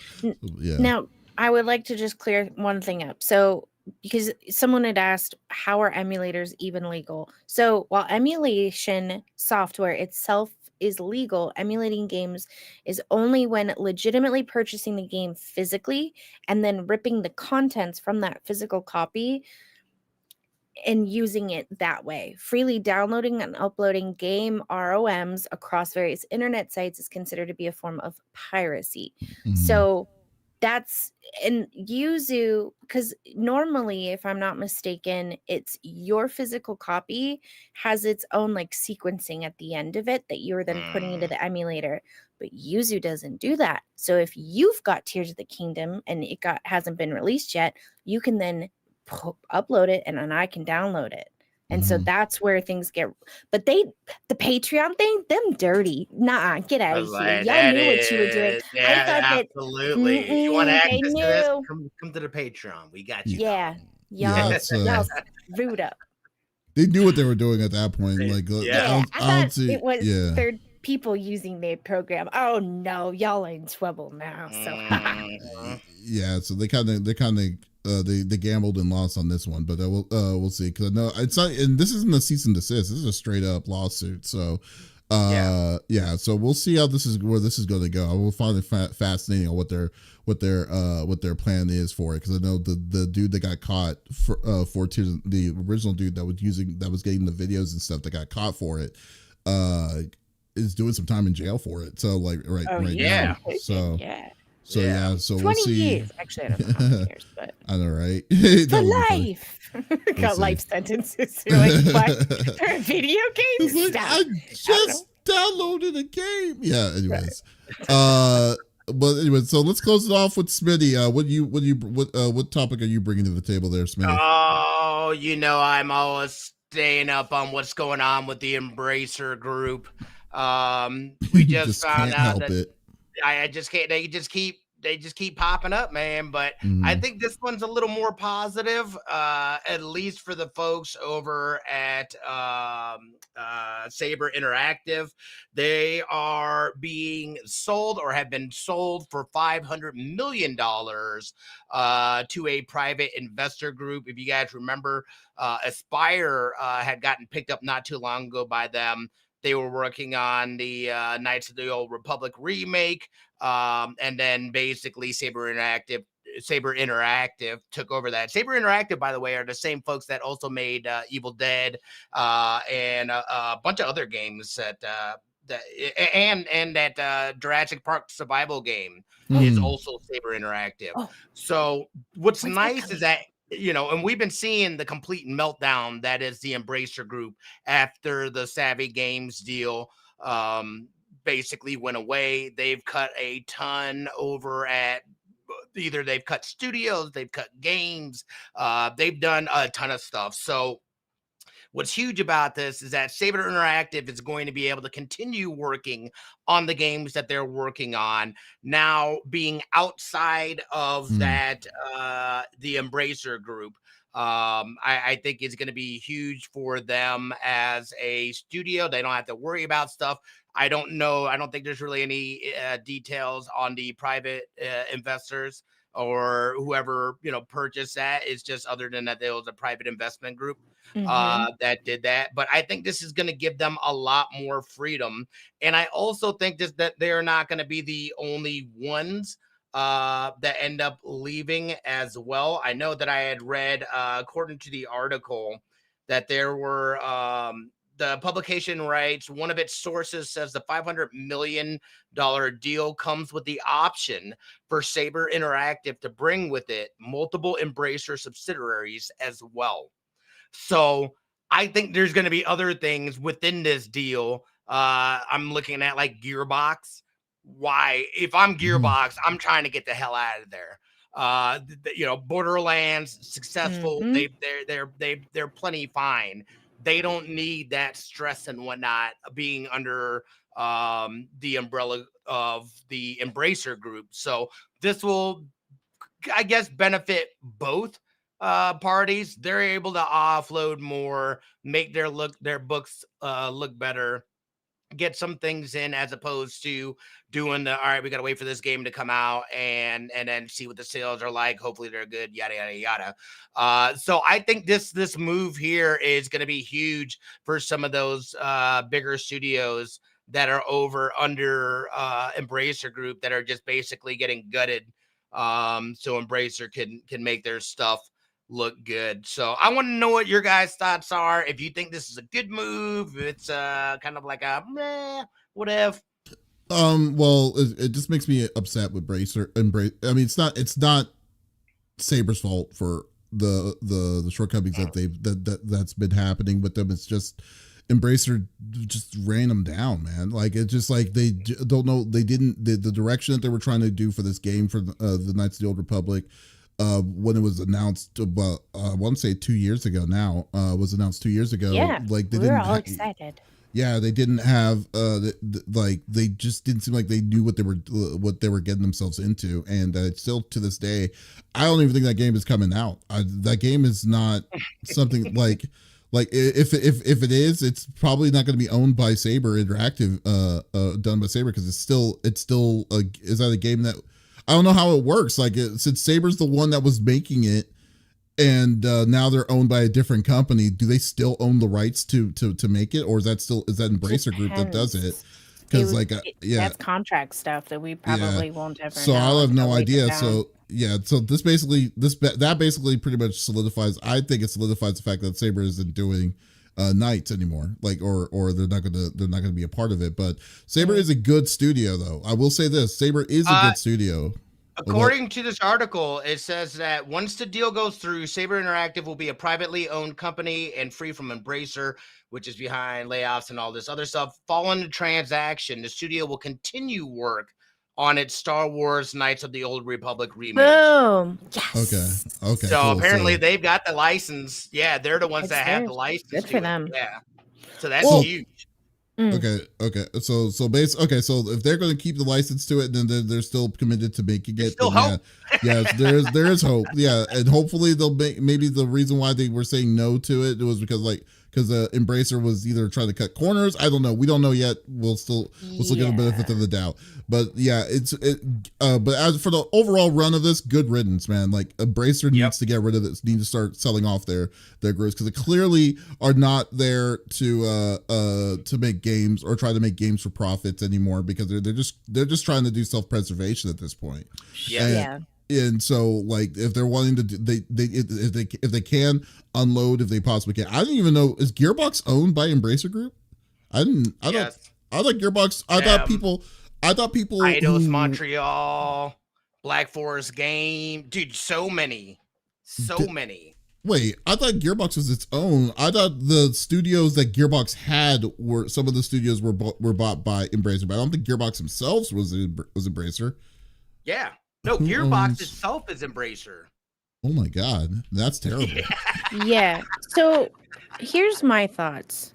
yeah. Now I would like to just clear one thing up. So because someone had asked, how are emulators even legal? So while emulation software itself is legal, emulating games is only when legitimately purchasing the game physically and then ripping the contents from that physical copy and using it that way. Freely downloading and uploading game ROMs across various internet sites is considered to be a form of piracy. So that's in Yuzu, because normally, if I'm not mistaken, it's your physical copy has its own like sequencing at the end of it that you're then putting into the emulator. But Yuzu doesn't do that. So if you've got Tears of the Kingdom and hasn't been released yet, you can then upload it and then I can download it. And so that's where things get, but the Patreon thing, them dirty. Nah, get out of here. Y'all knew what you were doing. Yeah, absolutely. You want access to this? Come to the Patreon. We got you. Yeah. Y'all screwed up. They knew what they were doing at that point. Like, I thought it was third people using their program. Oh no, y'all are in trouble now. So yeah, so they kind of they gambled and lost on this one, but we'll see, because I know it's not, and this isn't a cease and desist. This is a straight up lawsuit. So yeah, so we'll see how where this is going to go. I will find it fascinating on what their plan is for it, because I know the dude that got caught for the original dude that was getting the videos and stuff that got caught for it is doing some time in jail for it. So like right yeah. now. So yeah. So yeah, so 20 we'll see. years. Actually, I don't know how many years, but I know, right? for life. Got life sentences. You're like, what? For a video game? It's like, Stop. I just downloaded a game. Yeah. Anyways, but anyway, so let's close it off with Smitty. What topic are you bringing to the table there, Smitty? Oh, I'm always staying up on what's going on with the Embracer Group. We just found out that I just can't. They just keep popping up, man. But I think this one's a little more positive, at least for the folks over at Saber Interactive. They are being sold, or have been sold, for $500 million to a private investor group. If you guys remember, Aspire had gotten picked up not too long ago by them. They were working on the Knights of the Old Republic remake, and then basically Saber Interactive took over that. Saber Interactive, by the way, are the same folks that also made Evil Dead and a bunch of other games and that Jurassic Park survival game is also Saber Interactive. Oh. So what's nice is that, and we've been seeing the complete meltdown that is the Embracer Group after the Savvy Games deal basically went away. They've cut a ton over at either they've cut studios, they've cut games, they've done a ton of stuff. So what's huge about this is that Saber Interactive is going to be able to continue working on the games that they're working on now, being outside of that, the Embracer Group. I think it's going to be huge for them as a studio. They don't have to worry about stuff. I don't know. I don't think there's really any details on the private investors or whoever, purchased that. It's just, other than that, there was a private investment group that did that. But I think this is going to give them a lot more freedom. And I also think that they're not going to be the only ones that end up leaving as well. I know that I had read, according to the article, that there were the publication writes, one of its sources says the $500 million deal comes with the option for Saber Interactive to bring with it multiple Embracer subsidiaries as well. So I think there's going to be other things within this deal. I'm looking at like Gearbox. Why? If I'm Gearbox, I'm trying to get the hell out of there. Borderlands, successful. They're plenty fine. They don't need that stress and whatnot being under the umbrella of the Embracer Group. So this will, I guess, benefit both parties. They're able to offload more, make their books look better, get some things in, as opposed to doing all right, we got to wait for this game to come out and then see what the sales are like. Hopefully they're good, yada, yada, yada. So I think this move here is going to be huge for some of those bigger studios that are over under Embracer Group that are just basically getting gutted. So Embracer can make their stuff look good. So I want to know what your guys' thoughts are. If you think this is a good move, it's kind of like a what if. Well, it just makes me upset with Embracer. I mean, it's not Saber's fault for the shortcomings that's been happening with them. It's just Embracer just ran them down, man. Like, it's just like they don't know. They didn't the direction that they were trying to do for this game for the Knights of the Old Republic. When it was announced about, I want to say 2 years ago now, was announced 2 years ago. Yeah, like we were all excited. Yeah, they didn't have, they just didn't seem like they knew what they were getting themselves into. And still to this day, I don't even think that game is coming out. That game is not something like Like if it is, it's probably not going to be owned by Saber Interactive, done by Saber, because it's still is that a game that I don't know how it works. Like since Saber's the one that was making it, and now they're owned by a different company, do they still own the rights to make it, or is that Embracer Group that does it? Because that's contract stuff that we probably won't ever. So know I'll have no idea. So this basically pretty much solidifies. I think it solidifies the fact that Saber isn't doing Knights anymore. Like or they're not gonna be a part of it. But Saber is a good studio, though. I will say this: Saber is a good studio. According to this article, it says that once the deal goes through, Saber Interactive will be a privately owned company and free from Embracer, which is behind layoffs and all this other stuff. Following the transaction, the studio will continue work on its Star Wars Knights of the Old Republic remake. Boom. Yes. Okay. So cool. Apparently they've got the license. Yeah, they're the ones that have the license. Good for them. Yeah. So that's huge. Okay. So if they're going to keep the license to it, then they're still committed to making it. Still hope. Yes, there is hope. Yeah, and hopefully they'll make. Maybe the reason why they were saying no to it was because Embracer was either trying to cut corners. I don't know. We don't know yet. We'll still get the benefit of the doubt. But yeah, but as for the overall run of this, good riddance, man. Like Embracer needs to get rid of this. Need to start selling off their groups, because they clearly are not there to make games or try to make games for profits anymore, because they're just trying to do self-preservation at this point. And so, like, if they're wanting to, if they can unload, if they possibly can. I didn't even know, is Gearbox owned by Embracer Group? I thought Gearbox. I thought people. Eidos Montreal, Black Forest Game, dude. So many. Wait, I thought Gearbox was its own. I thought the studios that Gearbox had were some of the studios were bought by Embracer, but I don't think Gearbox themselves was Embracer. Yeah. No, Gearbox itself is Embracer. Oh my God, that's terrible. Yeah. So here's my thoughts.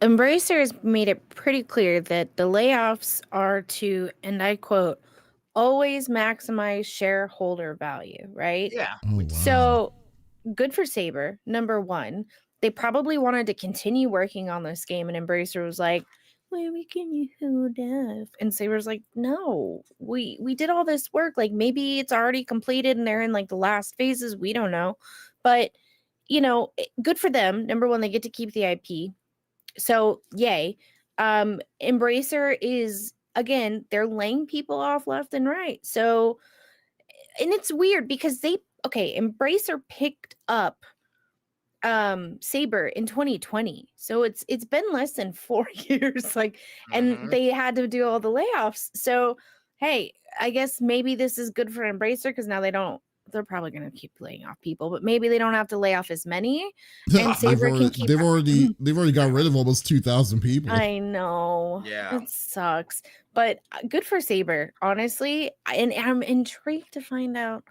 Embracer has made it pretty clear that the layoffs are to, and I quote, always maximize shareholder value, right? Yeah. Oh, wow. So good for Saber, number one. They probably wanted to continue working on this game, and Embracer was like, where can you hold up? And Saber's like, no, we did all this work. Like, maybe it's already completed and they're in like the last phases. We don't know. But, good for them. Number one, they get to keep the IP. So yay. Embracer is, again, they're laying people off left and right. So, and it's weird because Embracer picked up Saber in 2020. So it's been less than 4 years, and they had to do all the layoffs. So, hey, I guess maybe this is good for Embracer, because now they're probably going to keep laying off people, but maybe they don't have to lay off as many. And Saber can keep. They've already got rid of almost 2,000 people. I know. Yeah, it sucks, but good for Saber, honestly. And I'm intrigued to find out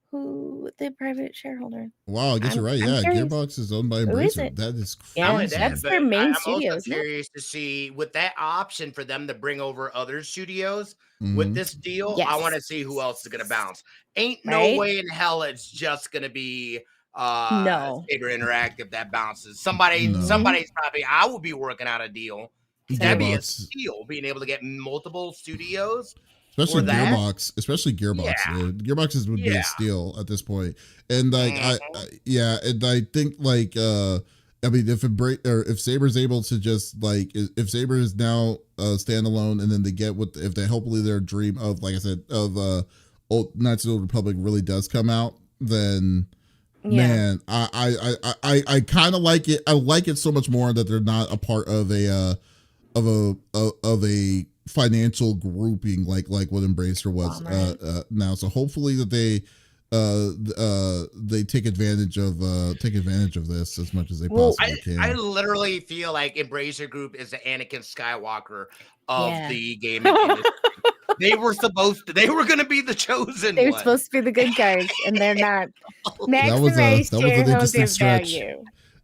who the private shareholder. Wow, I guess you're right. Yeah, Gearbox is owned by Embracer. That is crazy. Yeah, that's their main studio. I'm also curious to see, with that option for them to bring over other studios with this deal. Yes. I want to see who else is going to bounce. Ain't no way in hell it's just going to be Saber Interactive that bounces. Somebody's probably. I would be working out a deal. That'd be a steal, being able to get multiple studios. Especially Gearbox. Yeah. Gearboxes would be a steal at this point. And I think if Saber's able to just if Saber is now standalone, and then they get hopefully their dream of, like I said, of Knights of the Old Republic really does come out, then man, I kind of like it. I like it so much more that they're not a part of a financial grouping like what Embracer was now. So hopefully that they take advantage of this as much as they possibly can. I literally feel like Embracer Group is the Anakin Skywalker of the gaming industry. They were going to be the chosen. They were supposed to be the good guys, and they're not. Next that was an interesting stretch.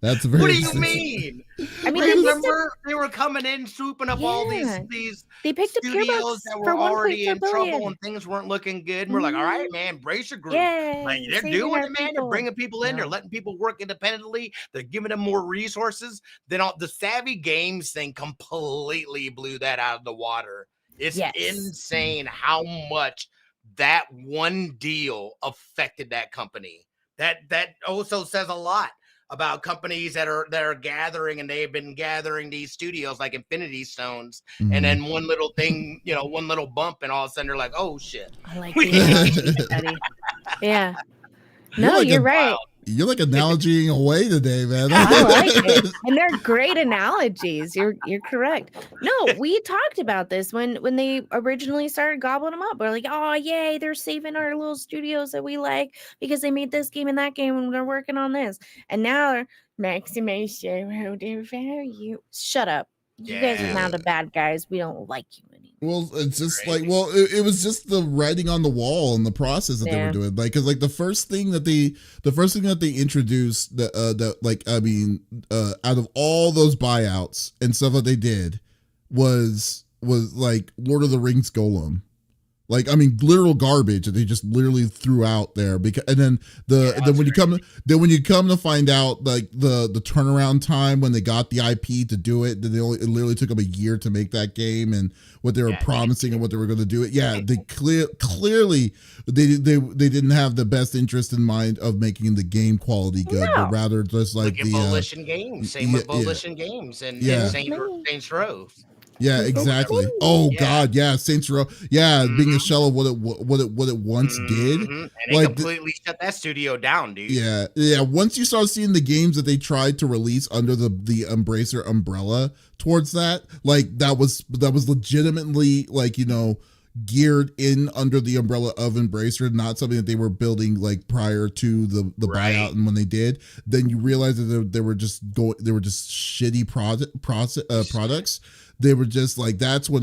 That's very What do you interesting. mean? I mean, they Remember they were coming in, swooping up all Yeah. these They picked up studios Gearbox that for were already 1.4 in trouble billion. and things weren't looking good. And we're like, all right, man, brace your group. Like Yay, they're saving doing our it, man. They're people. bringing people in. They're No. letting people work independently. They're giving them more resources. Then the Savvy Games thing completely blew that out of the water. It's Yes. insane how much that one deal affected that company. That also says a lot about companies that are gathering, and they've been gathering these studios like Infinity Stones, and then one little thing, one little bump, and all of a sudden they're like, oh shit. I like the analogy, Betty. Yeah. No, like you're right. You're like analogying away today, man. I like it. And they're great analogies. You're correct. No, we talked about this when they originally started gobbling them up. We're like, oh yay, they're saving our little studios that we like because they made this game and that game and they're working on this. And now they're maximize shareholder value. Shut up. You guys are now the bad guys. We don't like you anymore. Well, it's just like, it was just the writing on the wall and the process that they were doing. Like, cause like the first thing that they introduced out of all those buyouts and stuff that they did was like Lord of the Rings Golem. Like, I mean, literal garbage that they just literally threw out there. Because, and then when you come to find out, like the turnaround time when they got the IP to do it, it literally took them a year to make that game, and what they were promising and what they were going to do it. Yeah, they clearly they didn't have the best interest in mind of making the game quality good, but rather just like the Volition Games, same with Volition Games and Saints Row. Yeah, exactly. Oh God, yeah, Saints Row. Yeah, being a shell of what it once did. And they completely shut that studio down, dude. Yeah. Once you start seeing the games that they tried to release under the Embracer umbrella towards that, like that was legitimately like, geared in under the umbrella of Embracer, not something that they were building like prior to the buyout. And when they did, then you realize that they were just shitty products. They were just like, that's when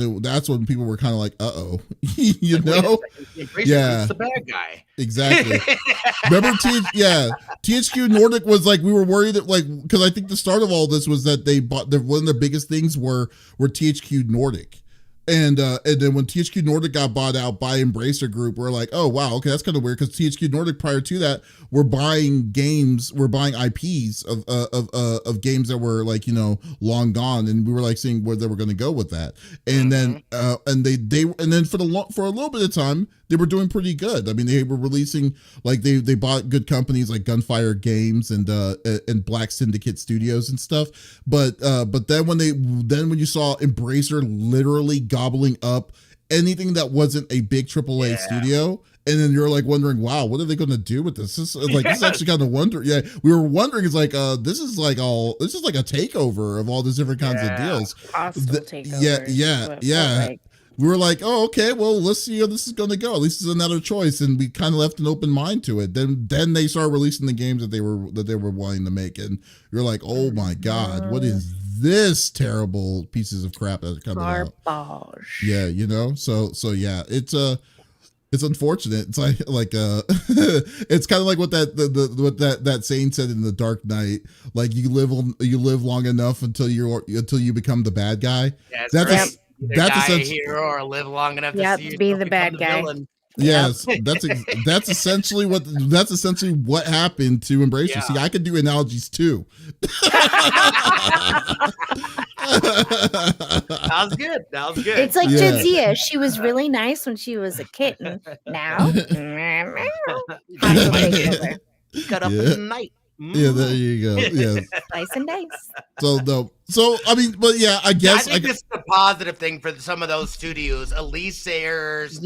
people were kind of like, uh-oh, Embracer was the bad guy. Exactly. Remember THQ Nordic was like, we were worried that, like, because I think the start of all this was that they bought one of the biggest things were THQ Nordic. And then when THQ Nordic got bought out by Embracer Group, we're like, oh wow, okay, that's kind of weird, because THQ Nordic prior to that were buying IPs of games that were like, long gone, and we were like seeing where they were going to go with that. And then and then for a little bit of time they were doing pretty good. I mean, they were releasing, like, they bought good companies like Gunfire Games and Black Syndicate Studios and stuff. But then when you saw Embracer literally gobbling up anything that wasn't a big AAA studio, and then you're like wondering, wow, what are they going to do with this? This is actually kind of wondering. Yeah, we were wondering, it's like, this is like a takeover of all these different kinds of deals. Hostile takeover. Yeah. We were like, oh, okay, well, let's see how this is going to go. At least it's another choice, and we kind of left an open mind to it. Then they started releasing the games that they were wanting to make, and you're like, oh my God, what is this terrible pieces of crap that are coming out? Yeah, So yeah, it's unfortunate. It's like it's kind of like what that saying said in The Dark Knight. Like, you live long enough until you become the bad guy. That's die a hero or live long enough to be the bad guy. Villain. Yes, that's essentially what happened to Embracer. Yeah. See, I could do analogies too. That was good. It's like Jadzia. She was really nice when she was a kitten. Now, cut up in the night. Yeah, there you go. Yeah, slice and dice. So I mean, but yeah, I guess I think this is a positive thing for some of those studios. At least there's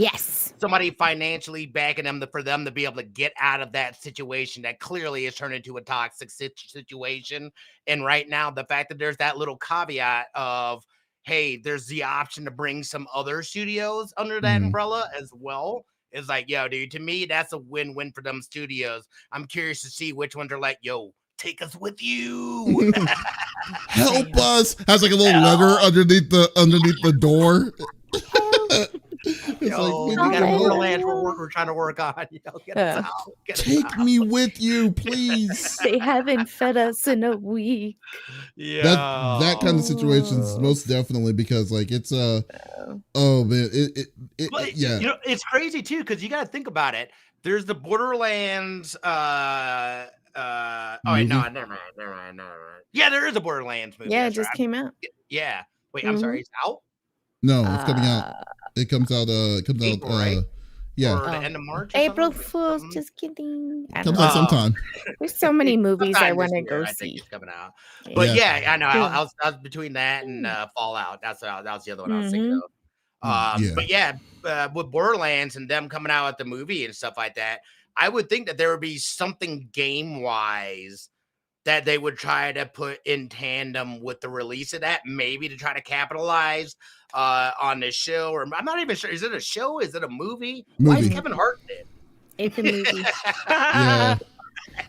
somebody financially backing them for them to be able to get out of that situation that clearly has turned into a toxic situation. And right now, the fact that there's that little caveat of, hey, there's the option to bring some other studios under that umbrella as well. It's like, yo, dude, to me, that's a win-win for them studios. I'm curious to see which ones are like, yo, take us with you. Help us. Has like a little letter underneath the door. It's Yo, like, we we got need a your Borderlands help. we're trying to work on. Get us Uh, out. Get us Take out. me with you, please. They haven't fed us in a week. That kind of situation is most definitely because like it's oh man But yeah. it's crazy too because you got to think about it. There's the Borderlands. Oh wait, no, Movie? never mind. Yeah, there is a Borderlands movie. Yeah, it That's just right. came out. Yeah. Wait, I'm sorry. It's out. No, it's coming out. It comes out. April, right? Yeah. Or the end of March. Or April something? Fools. Just kidding. I Comes don't out know. sometime. There's so many movies I Sometime want this to year, go I think see. it's coming out. But Yeah. yeah, I know. Yeah. I was between that and Fallout. That was the other one I was thinking Mhm. of. Yeah. But yeah, with Borderlands and them coming out with the movie and stuff like that, I would think that there would be something game wise that they would try to put in tandem with the release of that, maybe to try to capitalize on this show. Or I'm not even sure. Is it a show? Is it a movie? Why is Movie. Kevin Hart in it? It's a movie. Yeah.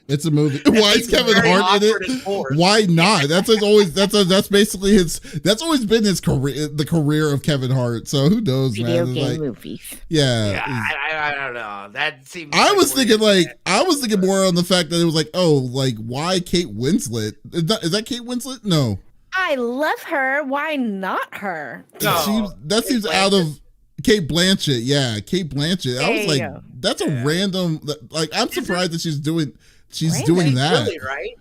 It's a movie. Why is makes it Kevin very Hart in awkward and it? forced. Why not? That's basically his. That's always been his career. The career of Kevin Hart. So who knows, Video man? It's game like, movies. Yeah, I don't know. That seems. I was weird. thinking more on the fact that it was like, oh, like why Kate Winslet? Is that Kate Winslet? No. I love her. Why not her? No, That seems out of Kate Blanchett. Yeah, Kate Blanchett. I was There you like, go. that's a random. Like, I'm surprised that she's doing Random? that. Really, right?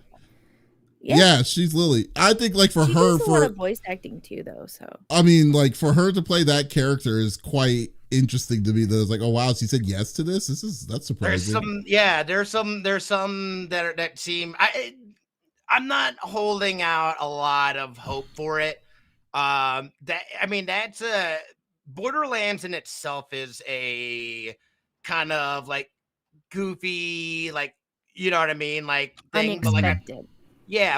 Yeah, she's Lily. I think like for She her, does a lot of voice acting too, though. So I mean, like for her to play that character is quite interesting to me. That it's like, oh wow, she said yes to this. That's There's surprising. there's some that seem. I'm not holding out a lot of hope for it. That's a Borderlands in itself is a kind of like goofy, like you know what I mean, like thing. But like, unexpected.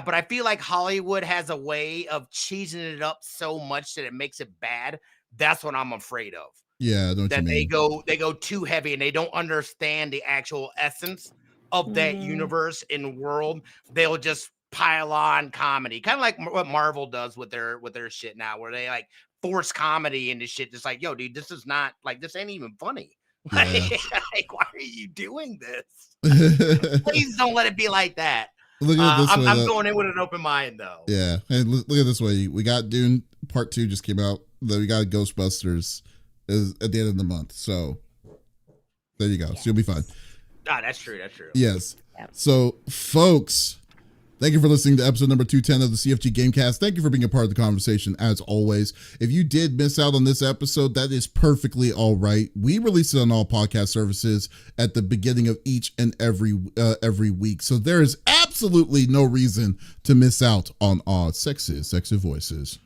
but I feel like Hollywood has a way of cheesing it up so much that it makes it bad. That's what I'm afraid of. Yeah, I know what That you mean. they go too heavy and they don't understand the actual essence of that universe and world. They'll just pile on comedy, kind of like what Marvel does with their shit now, where they like force comedy into shit. Just like, yo, dude, this is not like this ain't even funny. Yeah. Like, why are you doing this? Please don't let it be like that. Look at it this way. I'm going in with an open mind, though. Yeah, and look at it this way. We got Dune Part 2 just came out. Then we got Ghostbusters is at the end of the month. So there you go. So you'll be fine. That's true. That's true. Yes. Yep. So, folks, thank you for listening to episode number 210 of the CFG Game Cast. Thank you for being a part of the conversation, as always. If you did miss out on this episode, that is perfectly all right. We release it on all podcast services at the beginning of each and every week. So there is absolutely no reason to miss out on our sexy voices.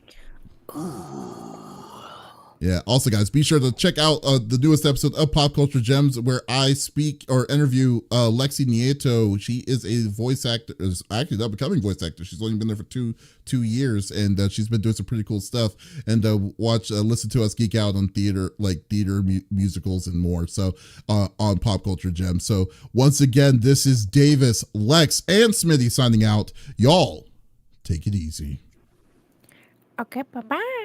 Yeah. Also, guys, be sure to check out the newest episode of Pop Culture Gems, where I speak or interview Lexi Nieto. She is a voice actor, is actually an up-and-coming voice actor. She's only been there for two years, and she's been doing some pretty cool stuff. And listen to us geek out on theater, musicals and more. So on Pop Culture Gems. So once again, this is Davis, Lex, and Smitty signing out. Y'all, take it easy. Okay, bye-bye.